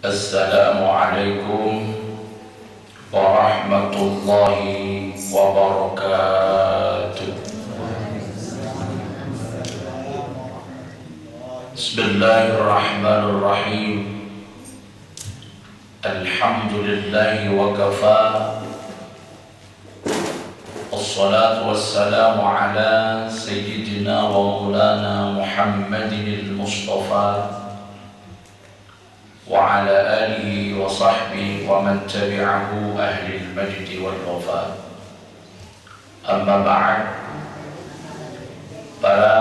Assalamualaikum warahmatullahi wabarakatuh. Bismillahirrahmanirrahim. Alhamdulillahi wa kafa. Wassalatu wassalamu ala sayyidina wa maulana Muhammadin al-Mustafa wa ala alihi wa sahbihi wa man tabi'ahu ahli al-majd wal wafa. Amma ba'd. Para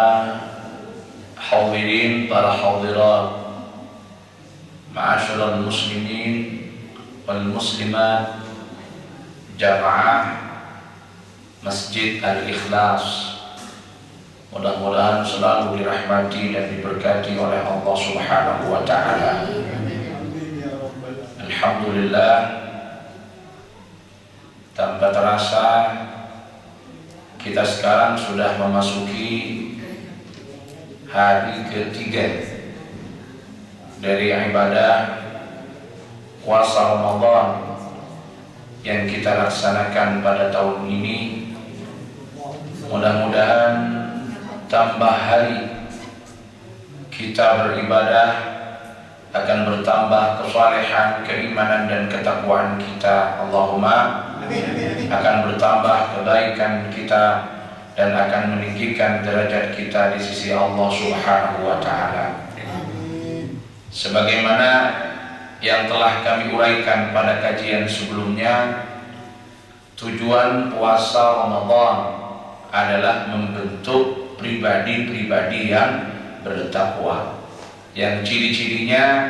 hadirin, para hadirat, ma'asyiral muslimin wal muslimat, jamaah Masjid Al-Ikhlas, mudah-mudahan selalu dirahmati dan diberkati oleh Allah Subhanahu wa ta'ala. Alhamdulillah, tanpa terasa kita sekarang sudah memasuki hari ketiga dari ibadah puasa Ramadan yang kita laksanakan pada tahun ini. Mudah-mudahan tambah hari kita beribadah akan bertambah kesalehan, keimanan dan ketakwaan kita. Allahumma akan bertambah kebaikan kita dan akan meninggikan derajat kita di sisi Allah Subhanahu wa ta'ala. Sebagaimana yang telah kami uraikan pada kajian sebelumnya, tujuan puasa Ramadan adalah membentuk pribadi-pribadi yang bertakwa. Yang ciri-cirinya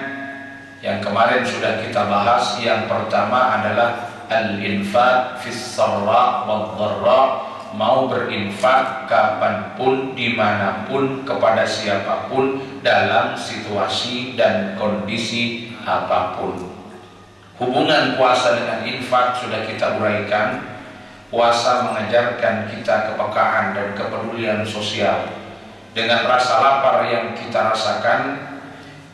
yang kemarin sudah kita bahas, yang pertama adalah al-infaq fis sarra wad dharra, mau berinfak kapanpun, dimanapun, kepada siapapun, dalam situasi dan kondisi apapun. Hubungan puasa dengan infak sudah kita uraikan. Puasa mengajarkan kita kepekaan dan kepedulian sosial. Dengan rasa lapar yang kita rasakan,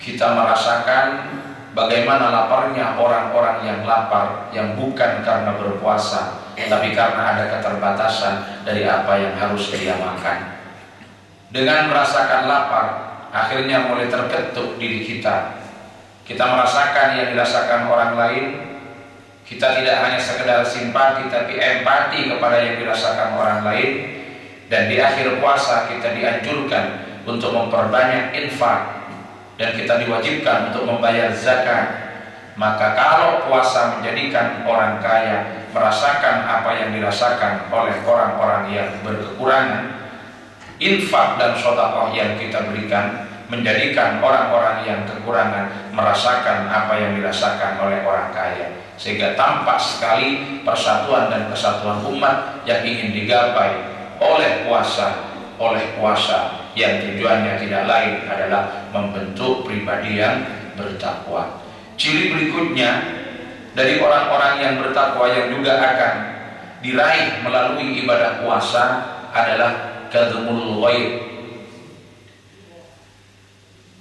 kita merasakan bagaimana laparnya orang-orang yang lapar, yang bukan karena berpuasa, tapi karena ada keterbatasan dari apa yang harus dia makan. Dengan merasakan lapar, akhirnya mulai terketuk diri kita. Kita merasakan yang dirasakan orang lain. Kita tidak hanya sekedar simpati, tapi empati kepada yang dirasakan orang lain. Dan di akhir puasa kita dianjurkan untuk memperbanyak infak, dan kita diwajibkan untuk membayar zakat. Maka kalau puasa menjadikan orang kaya merasakan apa yang dirasakan oleh orang-orang yang berkekurangan, infak dan sedekah yang kita berikan menjadikan orang-orang yang kekurangan merasakan apa yang dirasakan oleh orang kaya, sehingga tampak sekali persatuan dan kesatuan umat yang ingin digapai oleh puasa yang tujuannya tidak lain adalah membentuk pribadi yang bertakwa. Ciri berikutnya dari orang-orang yang bertakwa yang juga akan diraih melalui ibadah puasa adalah kadhmul ghaib.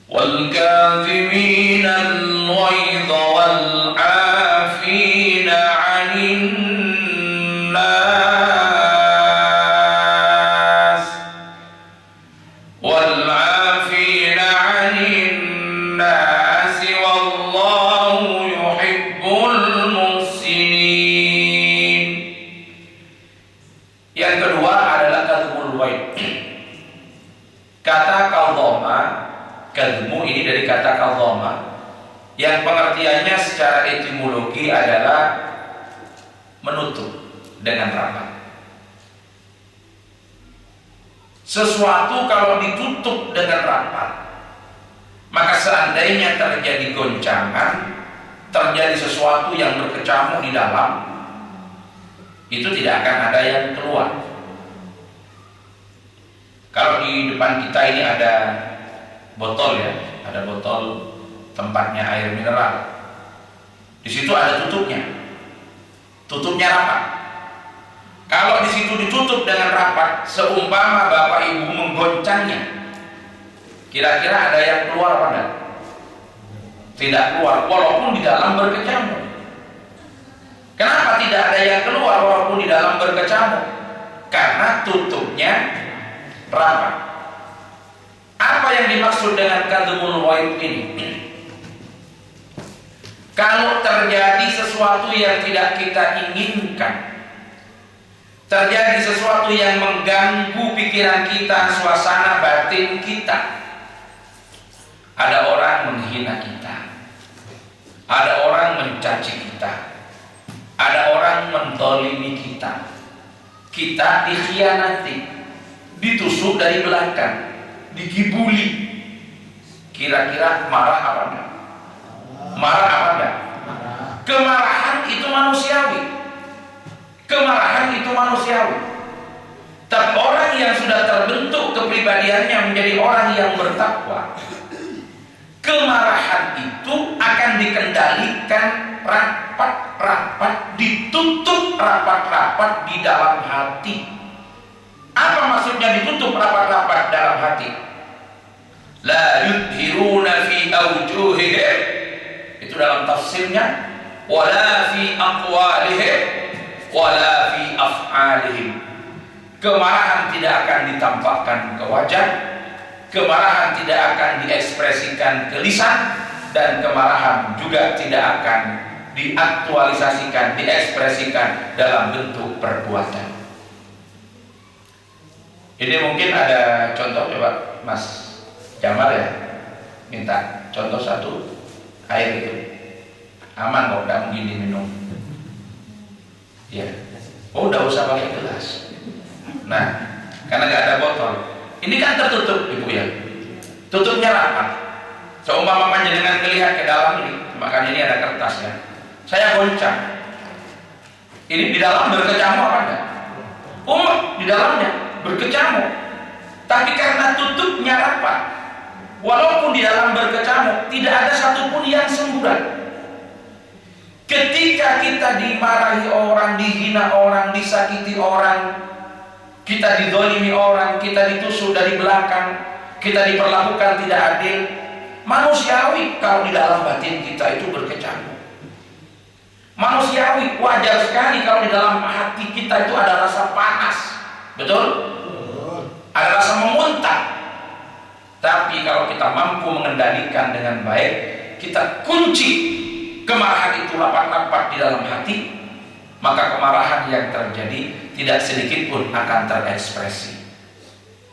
Wal kadhimina al-ghaidha wal 'afina 'anil nas wal 'afina 'anil nas wallahu yuhibbul muhsinin. Yang kedua adalah kadhmul ghaib. Kata kadhama, kadhmu ini dari kata kadhama, yang pengertiannya secara etimologi adalah menutup dengan rapat. Sesuatu kalau ditutup dengan rapat, maka seandainya terjadi goncangan, terjadi sesuatu yang berkecamuk di dalam, itu tidak akan ada yang keluar. Kalau di depan kita ini ada botol ya, ada botol tempatnya air mineral. Di situ ada tutupnya. Tutupnya rapat. Kalau di situ ditutup dengan rapat, seumpama bapak ibu menggoncangnya, kira-kira ada yang keluar apa enggak? tidak keluar walaupun di dalam berkecamuk. Kenapa tidak ada yang keluar walaupun di dalam berkecamuk? Karena tutupnya rapat. Apa yang dimaksud dengan kadhumul ghaib ini? Kalau terjadi sesuatu yang tidak kita inginkan, terjadi sesuatu yang mengganggu pikiran kita, suasana batin kita, ada orang menghina kita, ada orang mencaci kita, ada orang mendolimi kita, kita dikhianati, ditusuk dari belakang, digibuli, kira-kira marah apa enggak? Marah apa enggak? Kemarahan itu manusiawi. Kemarahan itu manusiawi. Tapi orang yang sudah terbentuk kepribadiannya menjadi orang yang bertakwa, kemarahan itu akan dikendalikan rapat-rapat, ditutup rapat-rapat di dalam hati. Apa maksudnya ditutup rapat-rapat dalam hati? La yudhiruna fi awjuhihim, itu dalam tafsirnya, wala fi aqwalihim wala fi af'alihim. Kemarahan tidak akan ditampakkan ke wajah, kemarahan tidak akan diekspresikan ke lisan, dan kemarahan juga tidak akan diaktualisasikan, diekspresikan dalam bentuk perbuatan. Ini mungkin ada contoh, coba Mas Jamal ya, minta contoh satu air itu aman kok, tidak mungkin diminum ya. Oh, udah usah pakai gelas. Nah, karena nggak ada botol, ini kan tertutup ibu ya, tutupnya rapat. Seumpama panjenengan melihat ke dalam ini, makanya ini ada kertasnya, saya goncang, ini di dalam berkecamuk apa enggak? Di dalamnya berkecamuk, tapi karena tutupnya rapat, walaupun di dalam berkecamuk, tidak ada satupun yang semburat. Ketika kita dimarahi orang, dihina orang, disakiti orang, kita dizalimi orang, kita ditusuk dari belakang, kita diperlakukan tidak adil, manusiawi kalau di dalam batin kita itu berkecamuk. Manusiawi, wajar sekali kalau di dalam hati kita itu ada rasa panas, betul? Ada rasa memuntah. Tapi kalau kita mampu mengendalikan dengan baik, kita kunci kemarahan itu rapat-rapat di dalam hati, maka kemarahan yang terjadi tidak sedikit pun akan terekspresi,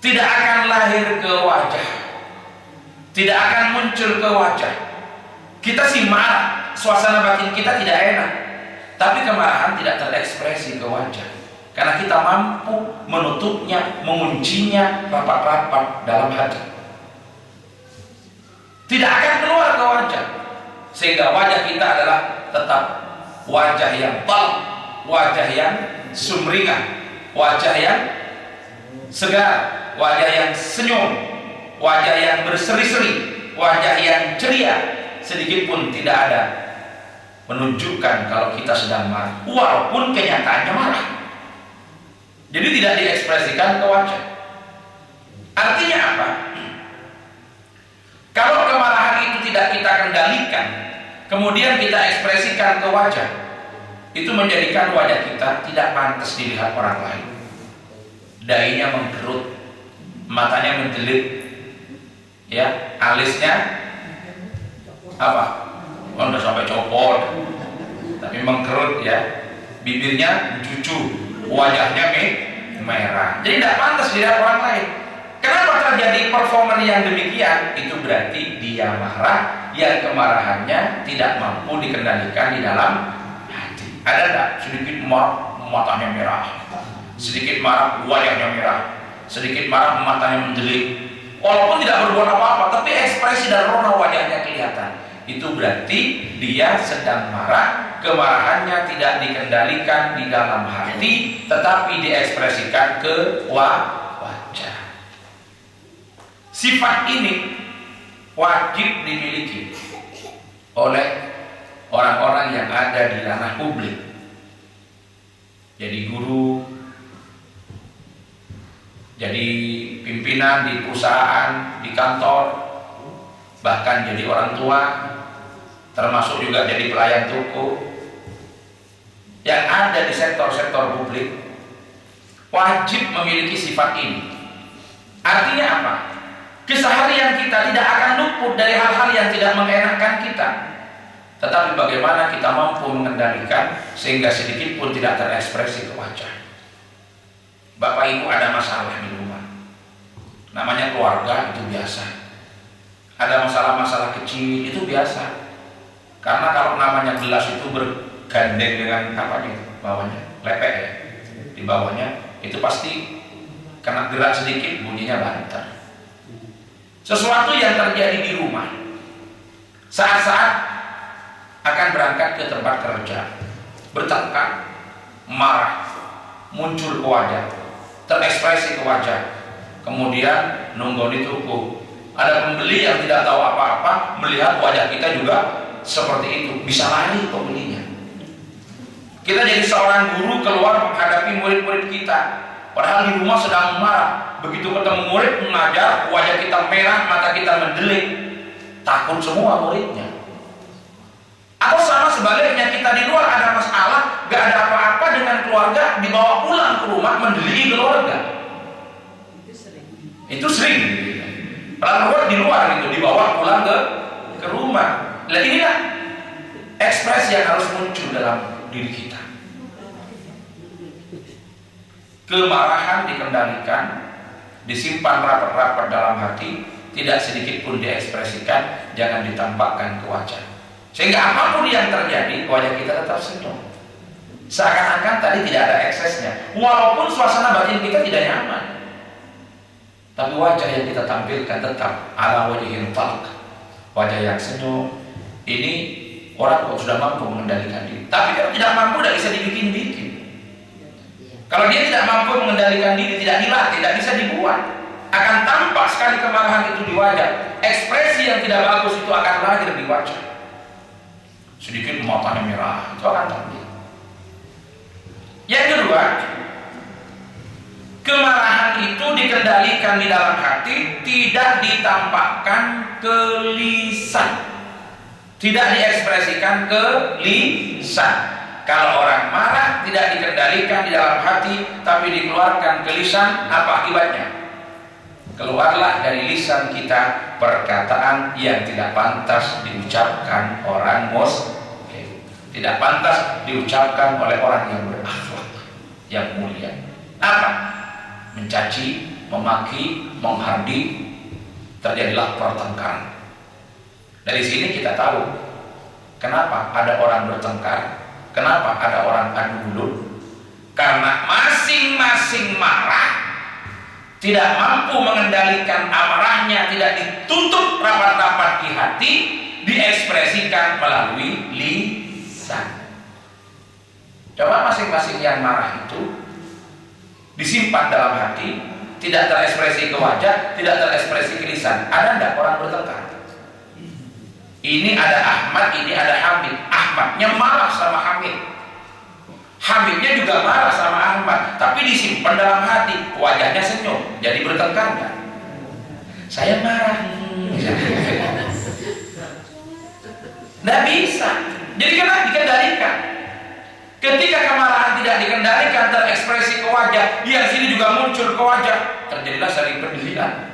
tidak akan lahir ke wajah, tidak akan muncul ke wajah. Kita sih marah, suasana batin kita tidak enak, tapi kemarahan tidak terekspresi ke wajah, karena kita mampu menutupnya, menguncinya rapat-rapat dalam hati. Tidak akan keluar ke wajah, sehingga wajah kita adalah tetap wajah yang talq, wajah yang sumringah, wajah yang segar, wajah yang senyum, wajah yang berseri-seri, wajah yang ceria. Sedikit pun tidak ada menunjukkan kalau kita sedang marah, walaupun kenyataannya marah. Jadi tidak diekspresikan ke wajah. Artinya apa? Kalau kemarahan itu tidak kita kendalikan, kemudian kita ekspresikan ke wajah, itu menjadikan wajah kita tidak pantas dilihat orang lain. Dahinya mengkerut, matanya mendelik, ya, alisnya apa? Oh, udah sampai copot, tapi mengkerut ya, bibirnya cucu, wajahnya merah. Jadi tidak pantas dilihat orang lain. Kenapa terjadi performa yang demikian? Itu berarti dia marah, yang kemarahannya tidak mampu dikendalikan di dalam hati. Ada enggak sedikit marah matanya merah, sedikit marah wajahnya merah, sedikit marah matanya mendelik, walaupun tidak berbuat apa-apa, tapi ekspresi dan rona wajahnya kelihatan. Itu berarti dia sedang marah, kemarahannya tidak dikendalikan di dalam hati, tetapi diekspresikan ke wajah. Sifat ini wajib dimiliki oleh orang-orang yang ada di ranah publik. Jadi guru, jadi pimpinan di perusahaan, di kantor, bahkan jadi orang tua, termasuk juga jadi pelayan toko yang ada di sektor-sektor publik, wajib memiliki sifat ini. Artinya apa? Keseharian kita tidak akan luput dari hal-hal yang tidak mengenakan kita, tetapi bagaimana kita mampu mengendalikan sehingga sedikit pun tidak terekspresi ke wajah. Bapak Ibu ada masalah di rumah, namanya keluarga, itu biasa. Ada masalah-masalah kecil, itu biasa. Karena kalau namanya gelas itu bergandeng dengan apanya itu, bawahnya lepek ya, di bawahnya itu pasti kena gerak sedikit bunyinya banter. Sesuatu yang terjadi di rumah saat-saat akan berangkat ke tempat kerja, bertengkar, marah, muncul ke wajah, terekspresi ke wajah, kemudian nunggu di toko. Ada pembeli yang tidak tahu apa-apa melihat wajah kita juga seperti itu, bisa lari pembelinya. Kita jadi seorang guru keluar menghadapi murid-murid kita, padahal di rumah sedang marah. Begitu ketemu murid mengajar, wajah kita merah, mata kita mendelik, takut semua muridnya. Atau sama sebaliknya, kita di luar ada masalah, gak ada apa-apa dengan keluarga, dibawa pulang ke rumah mendeliki keluarga. Itu sering. Padahal di luar itu dibawa pulang ke rumah. Nah, inilah ekspresi yang harus muncul dalam diri kita. Kemarahan dikendalikan, disimpan rapat-rapat dalam hati, tidak sedikit pun diekspresikan, jangan ditampakkan ke wajah. Sehingga apapun yang terjadi, wajah kita tetap senyum. Seakan-akan tadi tidak ada eksesnya, walaupun suasana batin kita tidak nyaman. Tapi wajah yang kita tampilkan tetap ala wajhil talq, wajah yang senyum. Ini orang kok sudah mampu mengendalikan diri. Tapi kalau tidak mampu, tidak bisa dibikin-bikin. Kalau dia tidak mampu mengendalikan diri, tidak dilatih, tidak bisa dibuat, akan tampak sekali kemarahan itu di wajah. Ekspresi yang tidak bagus itu akan lahir di wajah. Sedikit matanya merah, itu akan tampil. Yang kedua, kemarahan itu dikendalikan di dalam hati, tidak ditampakkan ke lisan, tidak diekspresikan ke lisan. Kalau orang marah tidak dikendalikan di dalam hati, tapi dikeluarkan ke lisan, apa akibatnya? Keluarlah dari lisan kita perkataan yang tidak pantas diucapkan orang muslim, tidak pantas diucapkan oleh orang yang berakhlak, yang mulia. Apa? Mencaci, memaki, menghardik, terjadilah pertengkaran. Dari sini kita tahu kenapa ada orang bertengkar. Kenapa ada orang adu mulut? Karena masing-masing marah, tidak mampu mengendalikan amarahnya, tidak ditutup rapat-rapat di hati, diekspresikan melalui lisan. Coba masing-masing yang marah itu disimpan dalam hati, tidak terekspresi ke wajah, tidak terekspresi ke lisan. Ada enggak orang bertengkar? Ini ada Ahmad, ini ada Hamid. Ahmadnya marah sama Hamid, Hamidnya juga marah sama Ahmad, tapi disimpan dalam hati, wajahnya senyum. Jadi bertengkar nggak? Saya marah. Nggak bisa. Jadi kena dikendalikan. Ketika kemarahan tidak dikendalikan, terekspresi ke wajah, yang sini juga muncul ke wajah, terjadilah saling pendilian.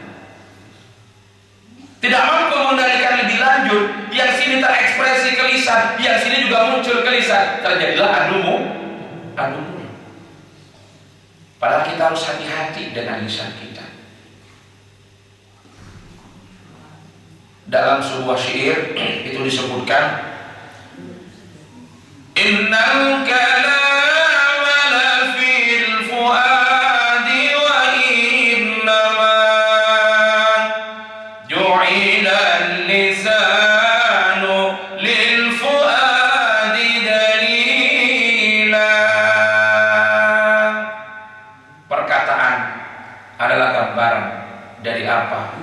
Tidak mampu mengendalikan lebih lanjut, yang sini terekspresi ke lisan, yang sini juga muncul ke lisan, terjadilah adu mulut. Padahal kita harus hati-hati dengan lisan kita. Dalam sebuah syair itu disebutkan, innal kalama la fil fuadi wa innama ju'ila lisanu lil fuadi dalila. Perkataan adalah gambaran dari apa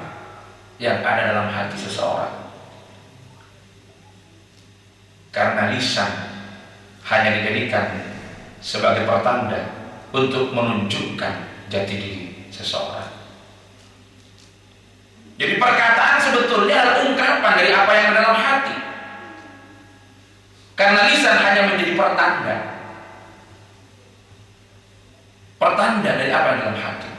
yang ada dalam hati seseorang. Karena lisan hanya dijadikan sebagai pertanda untuk menunjukkan jati diri seseorang. Jadi perkataan sebetulnya adalah ungkapan dari apa yang ada dalam hati. Karena lisan hanya menjadi pertanda. Pertanda dari apa yang dalam hati.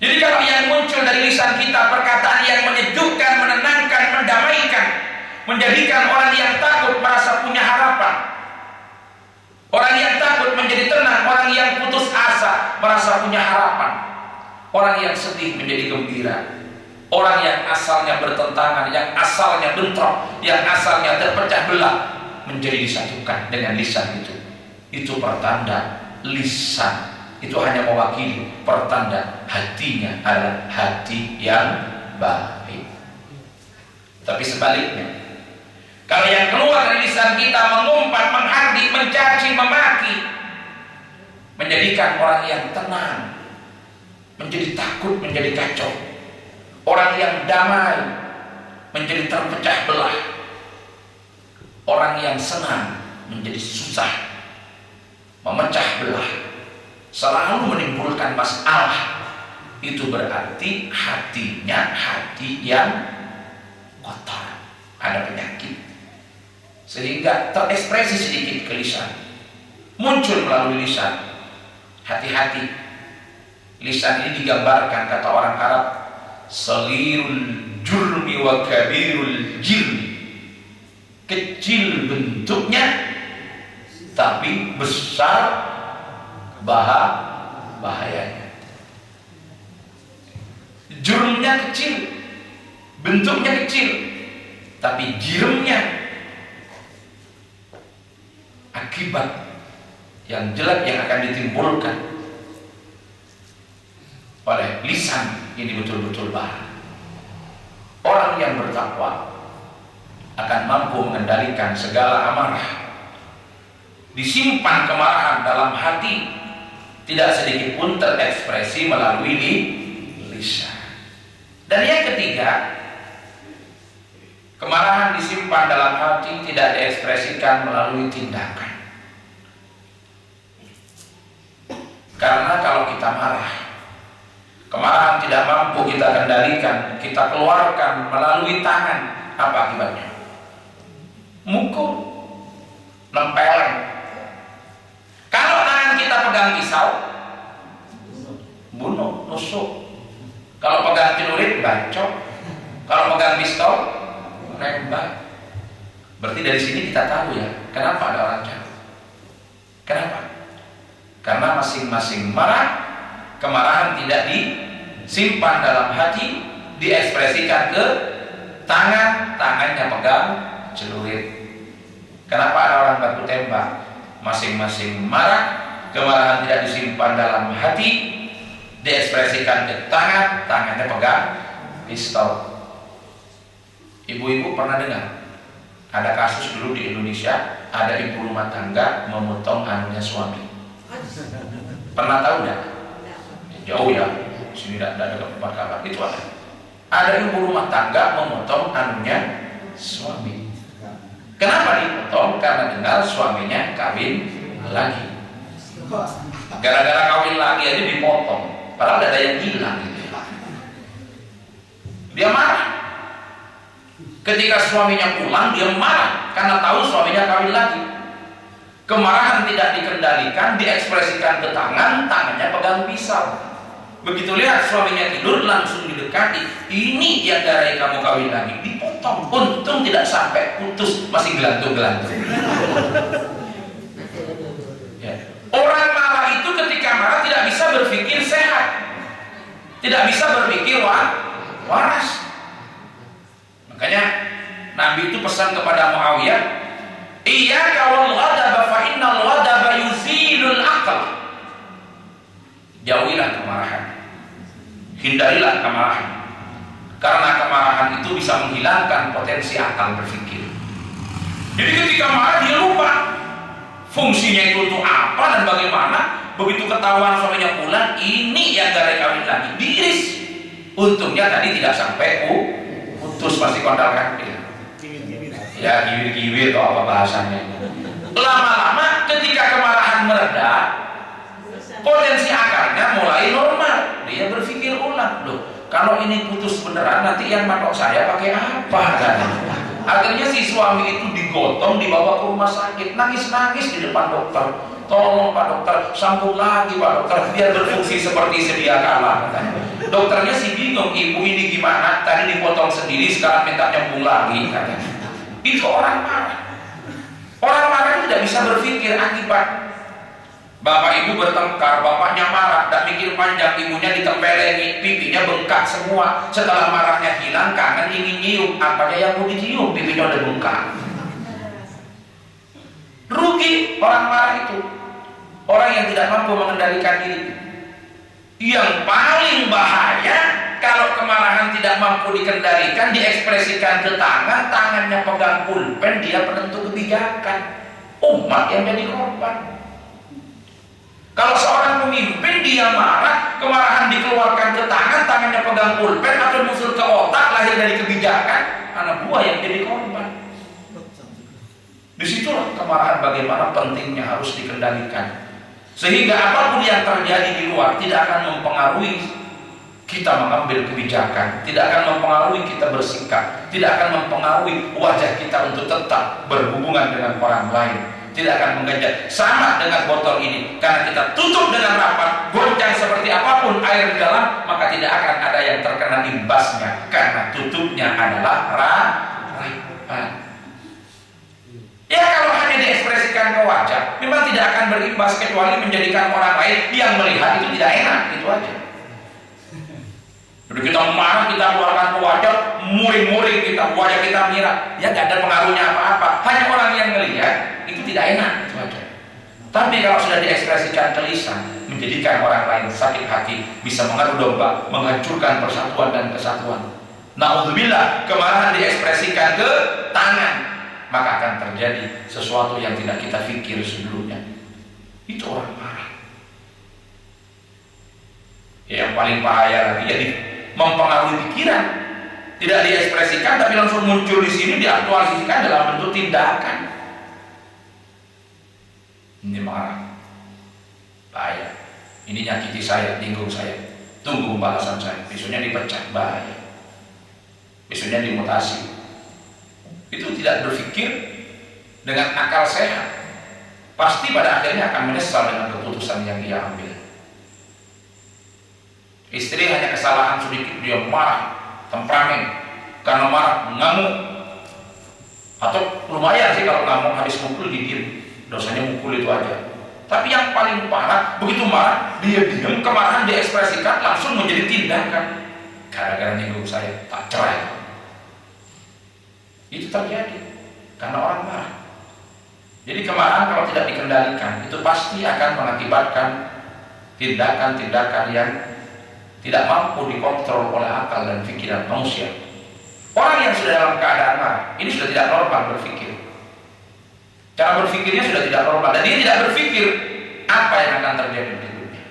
Jadi kalau yang muncul dari lisan kita perkataan yang menyejukkan, menenangkan, mendamaikan, menjadikan orang yang takut merasa punya harapan, orang yang takut menjadi tenang, orang yang putus asa merasa punya harapan, orang yang sedih menjadi gembira, orang yang asalnya bertentangan, yang asalnya bentrok, yang asalnya terpecah belah menjadi disatukan dengan lisan itu. Itu pertanda lisan itu hanya mewakili pertanda hatinya adalah hati yang baik. Tapi sebaliknya, kalau yang keluar dari lisan kita mengumpat, menghardik, mencaci, memaki, menjadikan orang yang tenang menjadi takut, menjadi kacau, orang yang damai menjadi terpecah belah, orang yang senang menjadi susah, memecah belah, selalu menimbulkan masalah. Itu berarti hatinya hati yang kotor, ada penyakit, sehingga terekspresi sedikit ke lisan, muncul melalui lisan. Hati-hati, lisan ini digambarkan kata orang Arab, saghirul jurmi wa kabirul jirmi, kecil bentuknya tapi besar bahayanya. Jurumnya kecil, bentuknya kecil, tapi jiremnya, akibat yang jelek yang akan ditimbulkan oleh lisan ini betul-betul bahaya. Orang yang bertakwa akan mampu mengendalikan segala amarah. Disimpan kemarahan dalam hati, tidak sedikit pun terekspresi melalui lisan. Dan yang ketiga, kemarahan disimpan dalam hati, tidak diekspresikan melalui tindakan. Karena kalau kita marah, kemarahan tidak mampu kita kendalikan, kita keluarkan melalui tangan, apa akibatnya? Mukul, nempeleng. Kalau tangan kita pegang pisau, bunuh, nusuk. Kalau pegang celurit, bacok. Kalau pegang pistol, nembak. Berarti dari sini kita tahu ya, kenapa ada orang jahat. Kenapa? Karena masing-masing marah, kemarahan tidak disimpan dalam hati, diekspresikan ke tangan, tangannya pegang celurit. Kenapa ada orang baku tembak? Masing-masing marah, kemarahan tidak disimpan dalam hati, diekspresikan ke tangan, tangannya pegang pistol. Ibu-ibu pernah dengar ada kasus dulu di Indonesia, ada ibu rumah tangga memotong anunya suami. Pernah tahu enggak? Jauh ya, sini tidak ada tempat kabar. Itu ada. Ada ibu rumah tangga memotong anunya suami. Kenapa dipotong? Karena dengar suaminya kawin lagi. Gara-gara kawin lagi aja dipotong. Padahal ada yang hilang. Dia marah. Ketika suaminya pulang, dia marah karena tahu suaminya kawin lagi. Kemarahan tidak dikendalikan, diekspresikan ke tangan, tangannya pegang pisau. Begitu lihat suaminya tidur, langsung didekati. Ini yang dari kamu kawin lagi, dipotong. Untung tidak sampai putus, masih gelantung-gelantung. Ya. Orang marah itu ketika marah tidak bisa berpikir sehat, tidak bisa berpikir waras. Makanya Nabi itu pesan kepada Muawiyah, iyyaka wal ghadab fa innal ghadaba yuzilul aql. Jauhilah kemarahan, hindarilah kemarahan, karena kemarahan itu bisa menghilangkan potensi akal berpikir. Jadi ketika marah dia lupa fungsinya itu untuk apa dan bagaimana. Begitu ketahuan suaminya pulang, ini yang dari kawin lagi, diiris. Untungnya tadi tidak sampai putus, masih kondal kaki. Ya giwir-giwir atau apa bahasanya. Lama-lama ketika kemarahan mereda, potensi akalnya mulai normal. Dia berpikir ulang, loh kalau ini putus beneran nanti yang matok saya pakai apa? Akhirnya si suami itu digotong, dibawa ke rumah sakit, nangis-nangis di depan dokter. Tolong Pak Dokter, sambung lagi Pak Dokter, biar berfungsi seperti sedia kala. Dokternya sih bingung, ibu ini gimana? Tadi dipotong sendiri, sekarang minta nyambung lagi. Katanya. Itu orang marah. Orang marah itu tidak bisa berpikir akibat. Bapak ibu bertengkar, bapaknya marah, tak mikir panjang, ibunya ditempelengi, pipinya bengkak semua. Setelah marahnya hilang, kangen ingin nyium, apanya yang mau dicium, pipinya udah bengkak. Rugi orang marah itu, orang yang tidak mampu mengendalikan diri. Yang paling bahaya kalau kemarahan tidak mampu dikendalikan, diekspresikan ke tangan, tangannya pegang pulpen, dia penentu kebijakan. Umat yang jadi korban. Kalau seorang pemimpin dia marah, kemarahan dikeluarkan ke tangan, tangannya pegang pulpen atau muncul ke otak, lahir dari kebijakan, anak buah yang jadi korban. Disitulah kemarahan bagaimana pentingnya harus dikendalikan, sehingga apapun yang terjadi di luar tidak akan mempengaruhi kita mengambil kebijakan, tidak akan mempengaruhi kita bersikap, tidak akan mempengaruhi wajah kita untuk tetap berhubungan dengan orang lain, tidak akan mengganjal. Sama dengan botol ini, karena kita tutup dengan rapat, goncang seperti apapun air di dalam, maka tidak akan ada yang terkena imbasnya, karena tutupnya adalah rapat. Ya kalau hanya diekspresikan ke wajah, memang tidak akan berimbas kecuali menjadikan orang lain yang melihat itu tidak enak, itu aja. Jadi kita marah, kita keluarkan ke wajah, muring-muring kita, wajah kita merah, ya tidak ada pengaruhnya apa-apa. Hanya orang yang melihat itu tidak enak, itu aja. Tapi kalau sudah diekspresikan ke lisan, menjadikan orang lain sakit hati, bisa mengadu domba, menghancurkan persatuan dan kesatuan. Na'udzubillah, kemarahan diekspresikan ke tangan, maka akan terjadi sesuatu yang tidak kita pikir sebelumnya. Itu orang marah. Yang paling bahaya lagi jadi mempengaruhi pikiran, tidak diekspresikan tapi langsung muncul di sini, diaktualisasikan dalam bentuk tindakan. Ini marah, bahaya. Ini nyakiti saya, tinggung saya, tunggu balasan saya. Besoknya dipecat, bahaya. Besoknya dimutasi. Itu tidak berpikir dengan akal sehat, pasti pada akhirnya akan menyesal dengan keputusan yang dia ambil. Istri hanya kesalahan sedikit dia marah, temperamen, karena marah ngamuk, atau lumayan sih kalau ngamuk habis mukul didiem, dosanya mukul itu aja. Tapi yang paling parah, begitu marah dia diam, kemarahan dia ekspresikan langsung menjadi tindakan. Gara-gara nyinggung saya, tak cerai. Itu terjadi karena orang marah. Jadi kemarahan kalau tidak dikendalikan itu pasti akan mengakibatkan tindakan-tindakan yang tidak mampu dikontrol oleh akal dan pikiran manusia. Orang yang sudah dalam keadaan marah ini sudah tidak normal berpikir. Cara berpikirnya sudah tidak normal dan dia tidak berpikir apa yang akan terjadi berikutnya.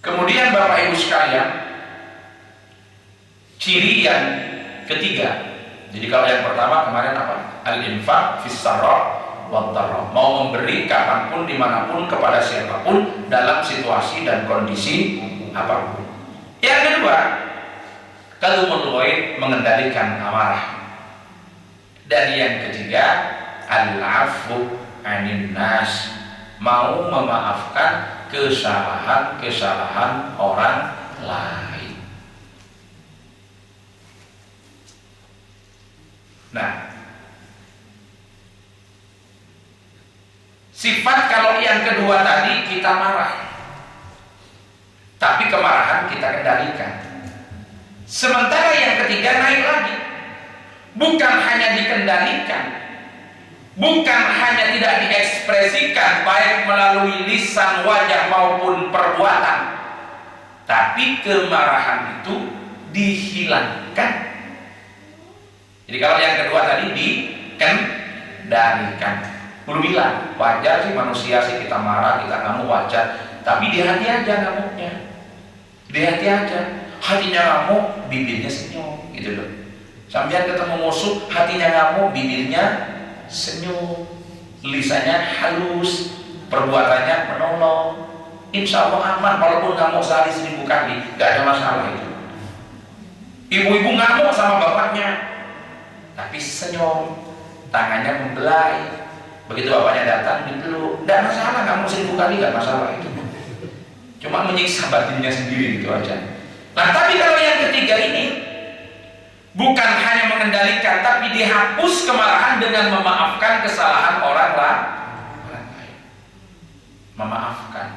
Kemudian Bapak Ibu sekalian, ciri yang ketiga. Jadi kalau yang pertama kemarin apa? Al-infaq fis sarra wad dharra. Mau memberi kapanpun, dimanapun, kepada siapapun, dalam situasi dan kondisi apapun. Yang kedua, kalumul ghaid, mengendalikan amarah. Dan yang ketiga, al-'afwu 'anil nas, mau memaafkan kesalahan-kesalahan orang lain. Nah, sifat kalau yang kedua tadi kita marah, tapi kemarahan kita kendalikan. Sementara yang ketiga naik lagi, bukan hanya dikendalikan, bukan hanya tidak diekspresikan baik melalui lisan, wajah maupun perbuatan, tapi kemarahan itu dihilangkan. Jadi kalau yang kedua tadi dikendalikan. Belum bilang, wajar sih manusia sih kita marah, kita ngamuk wajar. Tapi di hati aja ngamuknya. Di hati aja. Hatinya ngamuk, bibirnya senyum, gitu loh. Sampai ketemu musuh, hatinya ngamuk, bibirnya senyum, lisannya halus, perbuatannya menolong. Insya Allah aman, walaupun ngamuk sehari 1000 kali, gak ada masalah itu. Ibu-ibu ngamuk sama bapaknya, tapi senyum, tangannya membelai. Begitu bapaknya datang dipeluk, tidak masalah, ngamuk 1000 kali nggak masalah itu. Cuma menyiksa batinnya sendiri gitu aja. Nah, tapi kalau yang ketiga ini bukan hanya mengendalikan, tapi dihapus kemarahan dengan memaafkan kesalahan orang lain. Memaafkan.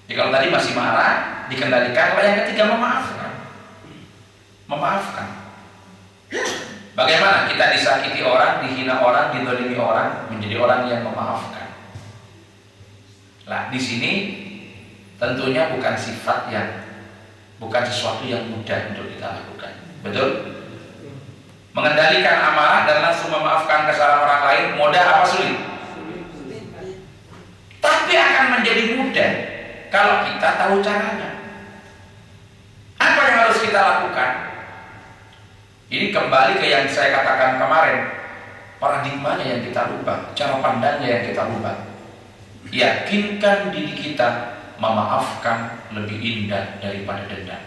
Jadi kalau tadi masih marah, dikendalikan. Kalau yang ketiga memaafkan. Memaafkan. Bagaimana kita disakiti orang, dihina orang, didolimi orang, menjadi orang yang memaafkan. Nah, di sini tentunya bukan sifat yang, bukan sesuatu yang mudah untuk kita lakukan. Betul? Mengendalikan amarah dan langsung memaafkan kesalahan orang lain mudah apa sulit? Tapi akan menjadi mudah kalau kita tahu caranya. Apa yang harus kita lakukan? Ini kembali ke yang saya katakan kemarin, paradigmanya yang kita ubah, cara pandangnya yang kita ubah. Yakinkan diri kita memaafkan lebih indah daripada dendam.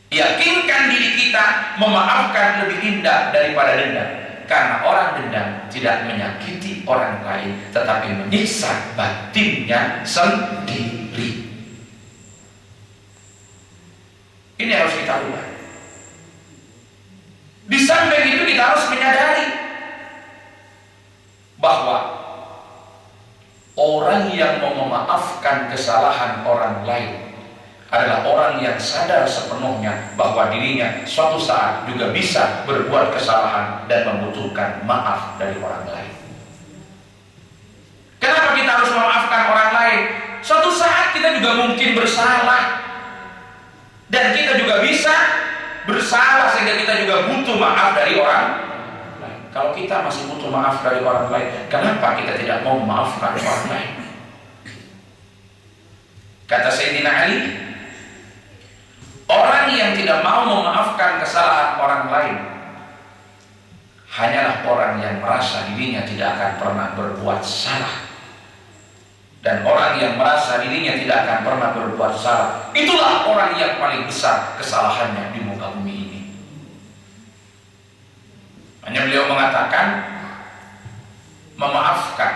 Yakinkan diri kita memaafkan lebih indah daripada dendam. Karena orang dendam tidak menyakiti orang lain, tetapi menyiksa batinnya sendiri. Ini harus kita ubah. Di samping itu kita harus menyadari bahwa orang yang mau memaafkan kesalahan orang lain adalah orang yang sadar sepenuhnya bahwa dirinya suatu saat juga bisa berbuat kesalahan dan membutuhkan maaf dari orang lain. Kenapa kita harus memaafkan orang lain? Suatu saat kita juga mungkin bersalah, dan kita juga bisa bersalah sehingga kita juga butuh maaf dari orang lain. Kalau kita masih butuh maaf dari orang lain, kenapa kita tidak mau memaafkan orang lain? Kata Sayyidina Ali, orang yang tidak mau memaafkan kesalahan orang lain hanyalah orang yang merasa dirinya tidak akan pernah berbuat salah. Dan orang yang merasa dirinya tidak akan pernah berbuat salah, itulah orang yang paling besar kesalahannya di muka bumi ini. Hanya beliau mengatakan, memaafkan,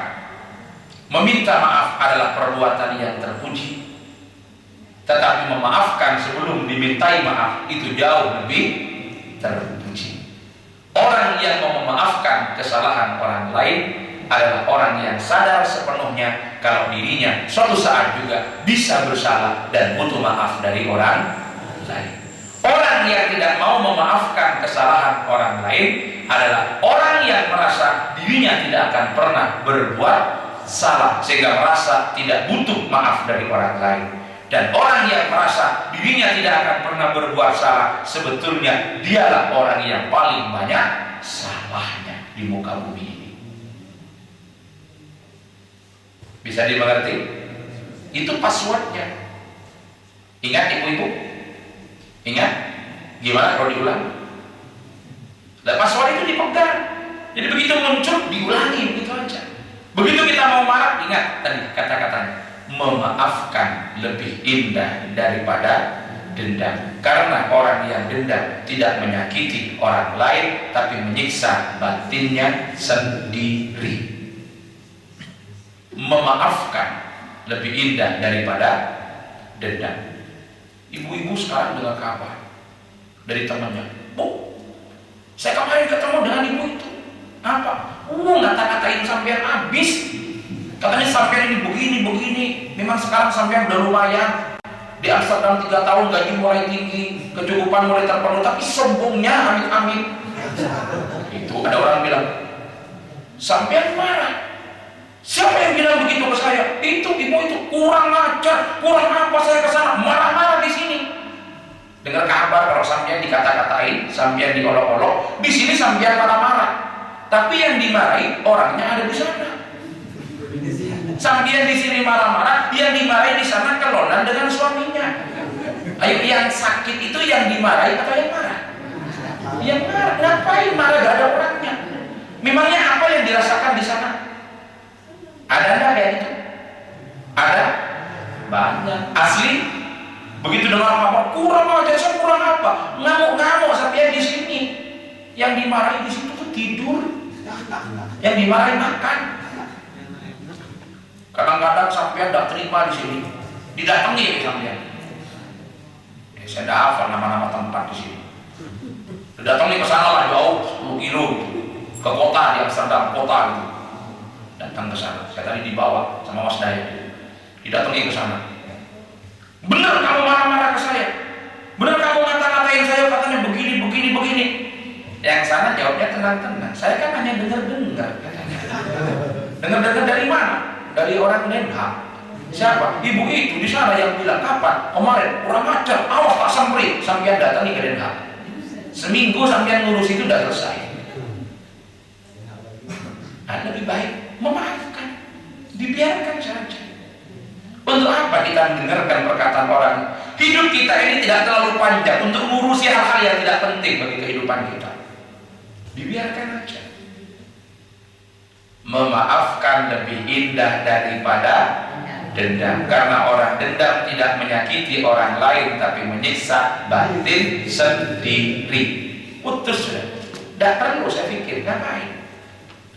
meminta maaf adalah perbuatan yang terpuji. Tetapi memaafkan sebelum dimintai maaf itu jauh lebih terpuji. Orang yang mau memaafkan kesalahan orang lain adalah orang yang sadar sepenuhnya kalau dirinya suatu saat juga bisa bersalah dan butuh maaf dari orang lain. Orang yang tidak mau memaafkan kesalahan orang lain adalah orang yang merasa dirinya tidak akan pernah berbuat salah sehingga merasa tidak butuh maaf dari orang lain. Dan orang yang merasa dirinya tidak akan pernah berbuat salah, sebetulnya dialah orang yang paling banyak salahnya di muka bumi ini. Bisa dimengerti? Itu passwordnya. Ingat ibu-ibu? Ingat? Gimana kalau diulang? Nah, password itu dipegang. Jadi begitu muncul, diulangi, begitu aja. Begitu kita mau marah, ingat tadi kata-katanya, memaafkan lebih indah daripada dendam. Karena orang yang dendam tidak menyakiti orang lain, tapi menyiksa batinnya sendiri. Memaafkan lebih indah daripada dendam. Ibu-ibu sekarang dengar kabar dari temannya, Bu, saya kemarin ketemu dengan ibu itu. Apa? Ngata-ngatain sampean habis. Katanya sampean ini begini. Memang sekarang sampean udah lumayan. Di Amsterdam 3 tahun gaji mulai tinggi, kecukupan mulai terpenuhi, tapi sombongnya amit-amit. Itu ada orang bilang, sampean marah. Siapa yang bilang begitu ke saya? Itu ibu itu kurang ajar, kurang apa saya ke sana, marah-marah di sini. Dengar kabar kalau sampean dikata-katain, sampean diolok-olok, di sini sampean marah-marah. Tapi yang dimarahi orangnya ada di sana. Sampean di sini marah-marah, yang dimarahi di sana kelonan dengan suaminya. Ayo, yang sakit itu yang dimarahi atau yang marah? Yang marah. Ngapain marah? Gak ada orangnya. Memangnya apa yang dirasakan di sana? Ada enggak kayak gitu? Ada? Banyak. Asli? Begitu dengar kabar kurang aja, saya kurang apa? Ngamuk-ngamuk sampai di sini. Yang dimarahi di situ tuh tidur, yang dimarahi makan. Kadang-kadang sampai tidak terima di sini, didatangi sampai. Saya tidak hafal nama-nama tempat di sini. Didatangi ke sana lah jauh 10 kilo ke kota di Amsterdam, kota gitu. Datang ke sana. Saya tadi dibawa sama Mas Daya. Didatangi ke sana. Benar kamu marah-marah ke saya? Benar kamu ngata-ngatain saya katanya begini, begini, begini? Yang sana jawabnya tenang-tenang. Saya kan hanya dengar-dengar. Dengar-dengar dari mana? Dari orang Den Haag. Siapa? Ibu itu di sana yang bilang kapan? Kemarin kurang ajar. Awas tak sampai sampean datangi ke Den Haag. Seminggu sampean ngurus itu udah selesai. Nah, lebih baik memaafkan, dibiarkan saja. Untuk apa kita mendengarkan perkataan orang? Hidup kita ini tidak terlalu panjang untuk mengurusi hal-hal yang tidak penting bagi kehidupan kita. Dibiarkan aja. Memaafkan lebih indah daripada dendam, karena orang dendam tidak menyakiti orang lain tapi menyiksa batin sendiri. Putus sudah. Tidak perlu saya pikir, ngapain?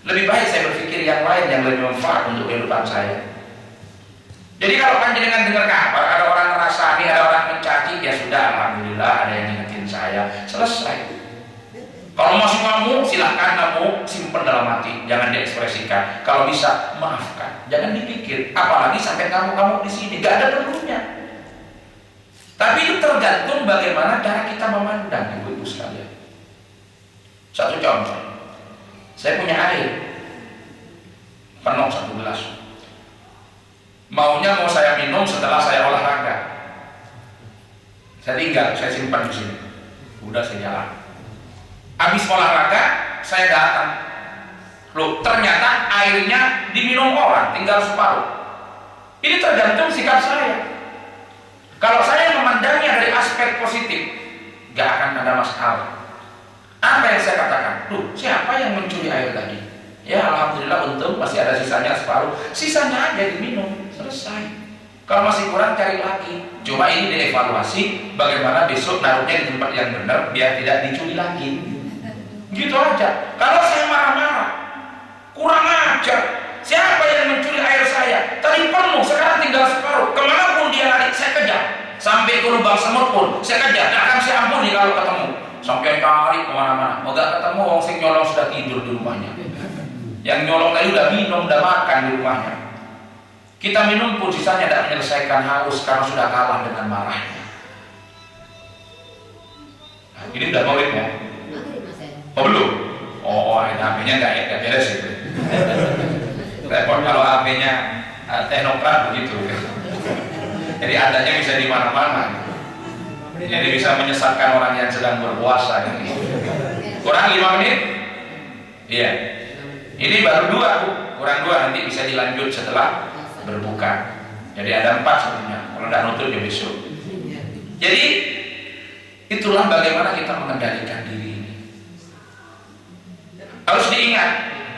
Lebih baik saya berpikir yang lain yang lebih manfaat untuk kehidupan saya. Jadi kalau panjenengan dengar kabar ada orang ngerasani, ada orang mencaci, ya sudah, alhamdulillah ada yang ngingetin saya, selesai. Kalau masih ngamuk, silahkan ngamuk, simpen dalam hati, jangan diekspresikan. Kalau bisa, maafkan, jangan dipikir. Apalagi sampai ngamuk-ngamuk di sini, gak ada perlunya. Tapi itu tergantung bagaimana cara kita memandang, ibu-ibu sekalian. Satu contoh, saya punya air penuh 1 gelas. Maunya mau saya minum setelah saya olahraga. Saya tinggal, saya simpan di sini. Udah saya jalan. Habis olahraga, saya datang. Loh, ternyata airnya diminum orang, tinggal separuh. Ini tergantung sikap saya. Kalau saya memandangnya dari aspek positif, gak akan ada masalah. Apa yang saya katakan? Loh, siapa yang mencuri air tadi? Ya alhamdulillah untung masih ada sisanya separuh. Sisanya aja diminum, selesai. Kalau masih kurang cari lagi. Cuma ini dievaluasi bagaimana besok naruhnya di tempat yang benar biar tidak dicuri lagi. Gitu aja. Kalau saya marah-marah, kurang ajar. Siapa yang mencuri air saya? Tadi penuh, sekarang tinggal separuh. Kemana pun dia lari, saya kejar. Sampai ke lubang semut pun saya kejar. Tidak akan saya ampuni kalau ketemu. Sampai cari kemana-mana. Enggak ketemu, orang sing nyolong sudah tidur di rumahnya. Yang nyolong tadi udah minum, udah makan di rumahnya. Kita minum pun sisanya tidak menyelesaikan haus karena sudah kalah dengan marahnya. Nah, ini udah maulid ya? Oh belum? Oh, HP-nya nggak beres itu. Repot kalau HP-nya teknokrat begitu. Jadi adanya bisa di mana-mana. Jadi bisa menyesatkan orang yang sedang berpuasa. Kurang 5 menit? Iya. Ini baru 2, kurang 2, nanti bisa dilanjut setelah berbuka. Jadi ada 4 sebetulnya, kalau tidak nutup ya besok. Jadi itulah bagaimana kita mengendalikan diri ini. Harus diingat,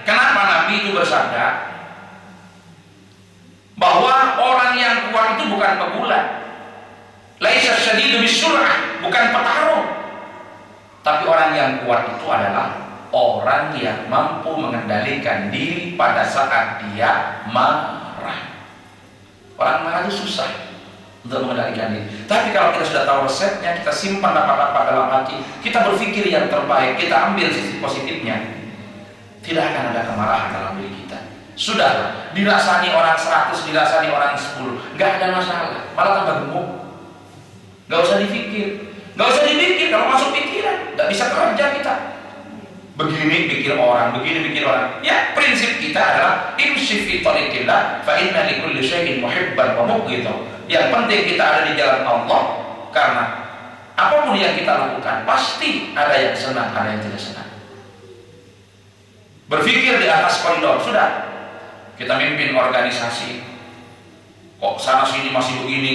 kenapa Nabi itu bersabda bahwa orang yang kuat itu bukan pegulat. Laisa syadidu bisur'ah, bukan petarung. Tapi orang yang kuat itu adalah orang yang mampu mengendalikan diri pada saat dia marah. Orang marah itu susah untuk mengendalikan diri. Tapi kalau kita sudah tahu resepnya, kita simpan rapat-rapat dalam hati, kita berpikir yang terbaik, kita ambil sisi positifnya, tidak akan ada kemarahan dalam diri kita. Sudah dirasani orang 100, dirasani orang 10, nggak ada masalah, malah tambah gemuk. Nggak usah dipikir, nggak usah dipikir. Kalau masuk pikiran, nggak bisa kerja kita. Begini pikir orang, begini pikir orang. Ya, prinsip kita adalah imshi fi tariqillah fa inna likulli syai'in muhibban wa mubghidhan. Yang penting kita ada di jalan Allah, karena apapun yang kita lakukan pasti ada yang senang, ada yang tidak senang. Berpikir di atas koridor, sudah. Kita mimpin organisasi. Kok sana sini masih begini,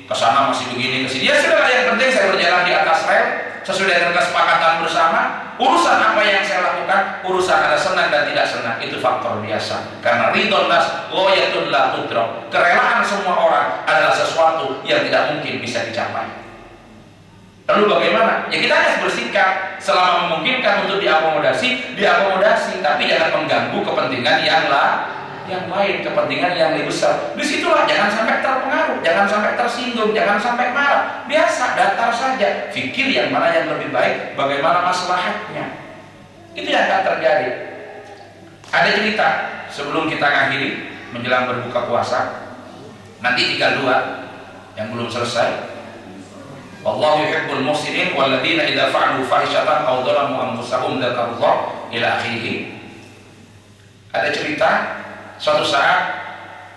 ke sana masih begini, ke sini. Ya sudah, yang penting saya berjalan di atas rel, sesuai dengan kesepakatan bersama. Urusan apa yang saya lakukan, urusan ada senang dan tidak senang, itu faktor biasa. Karena ridhon nas ghayatun la tudrak. Kerelaan semua orang adalah sesuatu yang tidak mungkin bisa dicapai. Lalu bagaimana? Ya kita harus bersikap selama memungkinkan untuk diakomodasi, tapi jangan mengganggu kepentingan yang lain, kepentingan yang lebih besar. Disitulah jangan sampai terpengaruh, jangan sampai tersinggung, jangan sampai marah. Biasa, datar saja. Fikir yang mana yang lebih baik, bagaimana maslahatnya. Itu yang akan terjadi. Ada cerita sebelum kita ngakhiri menjelang berbuka puasa. Nanti tinggal 2 yang belum selesai. Wallahu yuhibbul muhsinin walladzina idza fa'alu fahishatan aw dzalamu anfusahum dzakarullah ila akhirih. Ada cerita suatu saat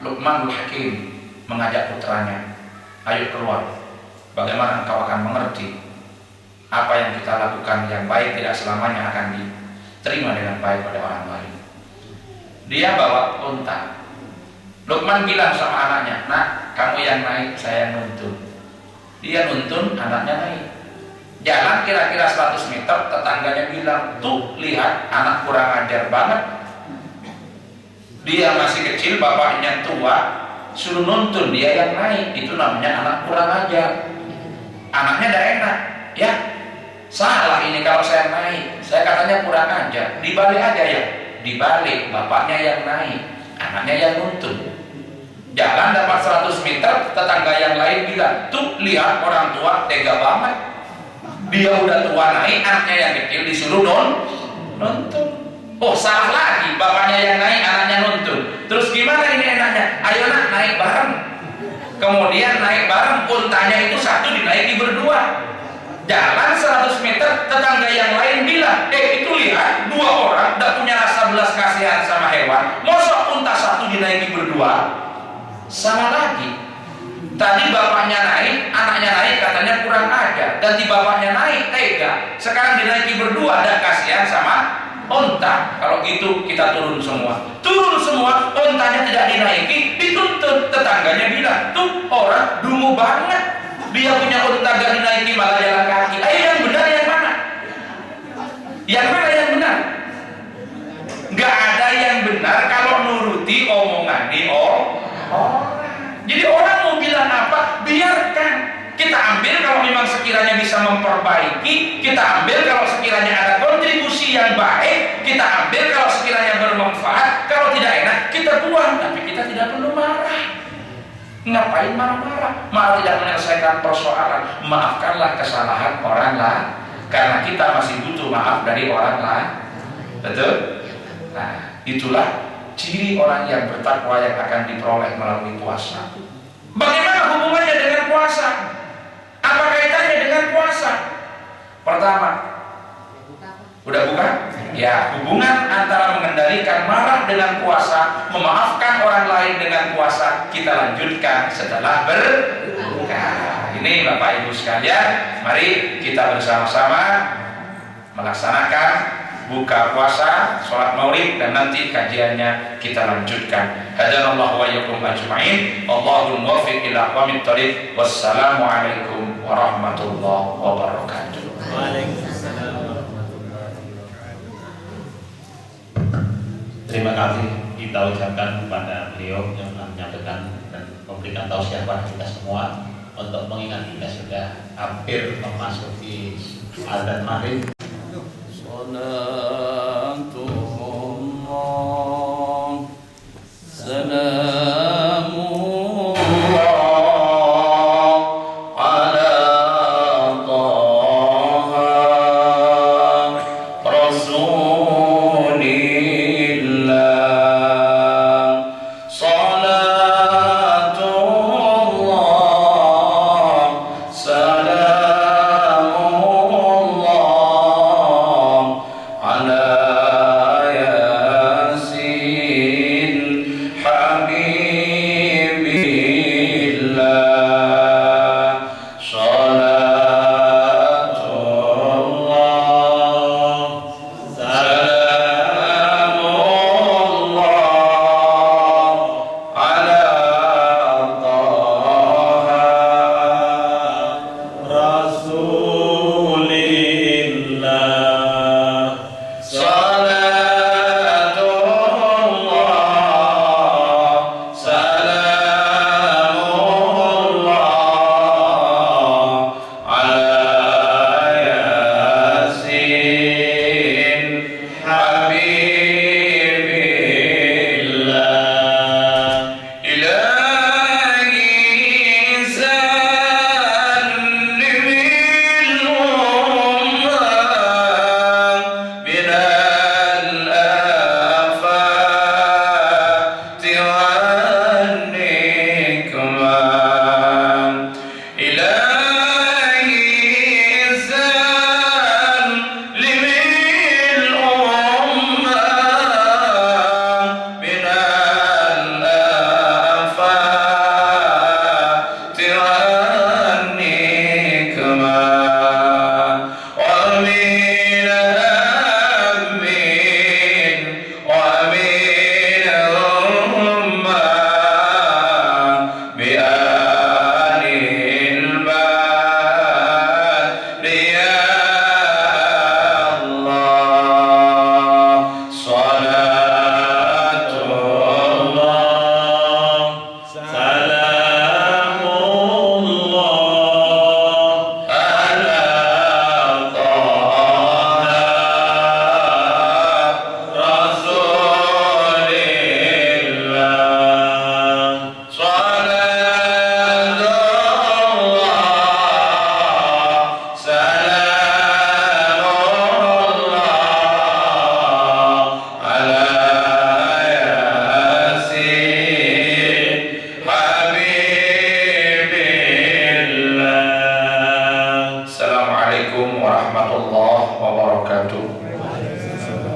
Luqmanul Hakim mengajak putranya, ayo keluar, bagaimana engkau akan mengerti apa yang kita lakukan yang baik tidak selamanya akan diterima dengan baik pada orang lain. Dia bawa unta. Luqman bilang sama anaknya, nak, kamu yang naik, saya yang nuntun. Dia nuntun, anaknya naik. Jalan kira-kira 100 meter, tetangganya bilang, tuh lihat anak kurang ajar banget. Dia masih kecil, bapaknya tua, suruh nuntun, dia yang naik. Itu namanya anak kurang ajar. Anaknya udah enak, ya salah ini kalau saya naik, saya katanya kurang ajar. Dibalik aja ya, dibalik, bapaknya yang naik, anaknya yang nuntun. Jalan dapat 100 meter, tetangga yang lain bilang, tuh lihat orang tua tega banget. Dia udah tua naik, anaknya yang kecil disuruh nuntun. Oh salah lagi, bapaknya yang naik, anaknya nuntun. Terus gimana ini enaknya? Ayo nak naik bareng. Kemudian naik bareng, untanya itu satu dinaiki berdua. Jalan 100 meter, tetangga yang lain bilang, itu lihat 2 orang tidak punya rasa belas kasihan sama hewan. Masa unta satu dinaiki berdua? Sama lagi. Tadi bapaknya naik, anaknya naik, katanya kurang ajar. Ganti bapaknya naik, tega. Sekarang dinaiki berdua, ada kasihan sama unta. Kalau gitu kita turun semua. Turun semua, untanya tidak dinaiki, dituntun. Tetangganya bilang, tuh orang dungu banget. Dia punya unta gak dinaiki malah jalan kaki. Ayo yang benar yang mana? Yang mana yang benar? Gak ada yang benar kalau nuruti omongan orang. Jadi orang mau bilang apa, biarkan. Kita ambil kalau memang sekiranya bisa memperbaiki, kita ambil kalau sekiranya ada kontribusi yang baik, kita ambil kalau sekiranya bermanfaat. Kalau tidak enak, kita buang. Tapi kita tidak perlu marah. Ngapain marah-marah? Malah tidak menyelesaikan persoalan. Maafkanlah kesalahan orang lain, karena kita masih butuh maaf dari orang lain. Betul? Nah, itulah ciri orang yang bertakwa yang akan diperoleh melalui puasa. Bagaimana hubungannya dengan puasa? Apa kaitannya dengan puasa? Pertama, udah buka? Ya, hubungan antara mengendalikan marah dengan puasa, memaafkan orang lain dengan puasa, kita lanjutkan setelah berbuka. Ini Bapak Ibu sekalian, mari kita bersama-sama melaksanakan buka puasa, sholat maulid, dan nanti kajiannya kita lanjutkan. Hadanallahu wa iyyakum ajma'in. Allahumma muwaffiq ila aqwamit thoriq. Wassalamualaikum warahmatullahi wabarakatuh. Waalaikumsalam. Terima kasih kita ucapkan kepada beliau yang telah menyampaikan dan memberikan tausiah kepada kita semua untuk mengingat kita sudah hampir memasuki azan maghrib. Salatullah salamullah ala taha rasulillah. Salatullah salamullah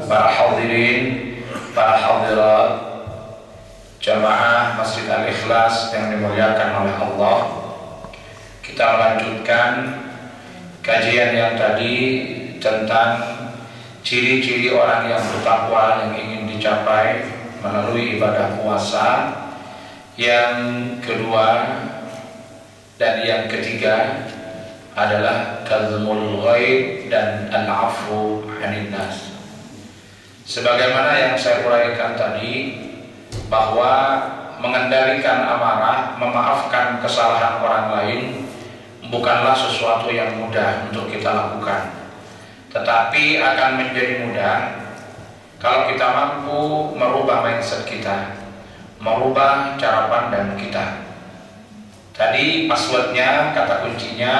para hadirin, para hadirat, jamaah Masjid Al-Ikhlas yang dimuliakan oleh Allah. Kita melanjutkan kajian yang tadi tentang ciri-ciri orang yang bertakwa yang ingin dicapai melalui ibadah puasa. Yang kedua dan yang ketiga adalah kazmul ghaib dan al-afu 'anil nas. Sebagaimana yang saya uraikan tadi, bahwa mengendalikan amarah, memaafkan kesalahan orang lain bukanlah sesuatu yang mudah untuk kita lakukan, tetapi akan menjadi mudah kalau kita mampu merubah mindset kita, merubah cara pandang kita. Tadi passwordnya, kata kuncinya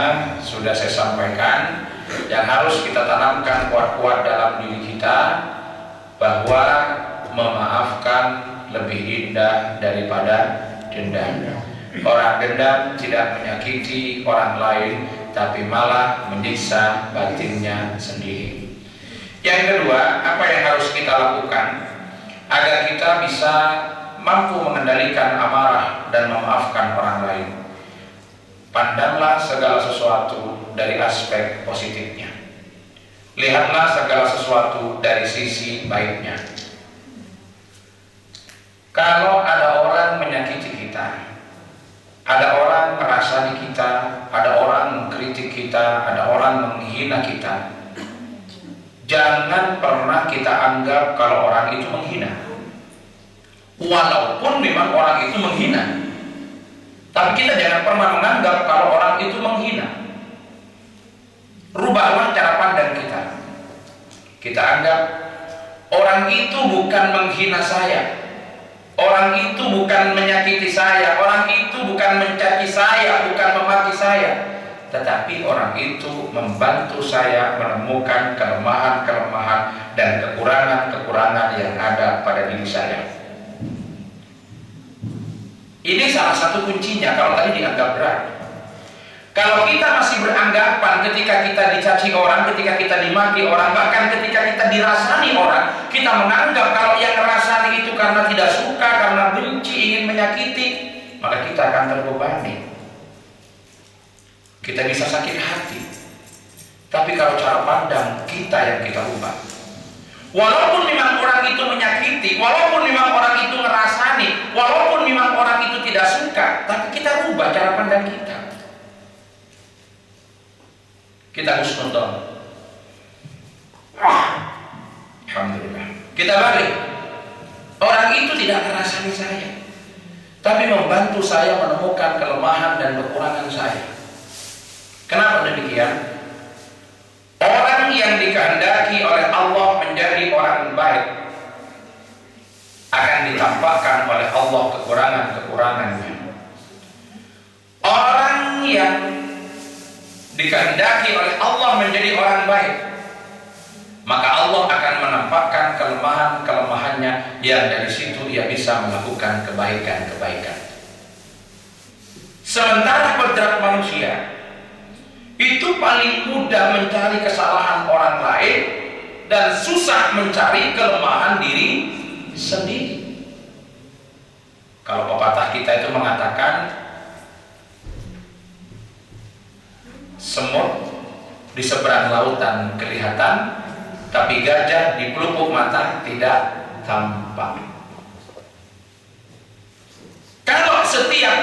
sudah saya sampaikan, yang harus kita tanamkan kuat-kuat dalam diri kita, bahwa memaafkan lebih indah daripada dendam. Orang dendam tidak menyakiti orang lain, tapi malah menyiksa batinnya sendiri. Yang kedua, apa yang harus kita lakukan agar kita bisa mampu mengendalikan amarah dan memaafkan orang lain? Pandanglah segala sesuatu dari aspek positifnya. Lihatlah segala sesuatu dari sisi baiknya. Kalau ada orang menyakiti kita, ada orang merasani kita, ada orang mengkritik kita, ada orang menghina kita, jangan pernah kita anggap kalau orang itu menghina. Walaupun memang orang itu menghina, tapi kita jangan pernah menganggap kalau orang itu menghina. Rubahlah cara pandang kita. Kita anggap orang itu bukan menghina saya, orang itu bukan menyakiti saya, orang itu bukan mencaci saya, bukan memaki saya, tetapi orang itu membantu saya menemukan kelemahan-kelemahan dan kekurangan-kekurangan yang ada pada diri saya. Ini salah satu kuncinya. Kalau tadi dianggap berat, kalau kita masih beranggapan ketika kita dicaci orang, ketika kita dimaki orang, bahkan ketika kita dirasani orang, kita menganggap kalau yang merasani itu karena tidak suka, karena benci, ingin menyakiti, maka kita akan terbebani. Kita bisa sakit hati. Tapi kalau cara pandang kita yang kita ubah, walaupun memang orang itu menyakiti, walaupun memang orang itu ngerasani, walaupun memang orang itu tidak suka, tapi kita rubah cara pandang kita. Kita husnudzon. Alhamdulillah. Kita balik. Orang itu tidak ngerasani saya, tapi membantu saya menemukan kelemahan dan kekurangan saya. Kenapa demikian? Orang yang dikehendaki oleh Allah menjadi orang baik akan ditampakkan oleh Allah kekurangan-kekurangannya. Orang yang dikehendaki oleh Allah menjadi orang baik, maka Allah akan menampakkan kelemahan-kelemahannya, yang dari situ dia bisa melakukan kebaikan-kebaikan. Sementara kodrat manusia itu paling mudah mencari kesalahan orang lain dan susah mencari kelemahan diri sendiri. Kalau pepatah kita itu mengatakan, semut di seberang lautan kelihatan, tapi gajah di pelupuk mata tidak tampak. Kalau setiap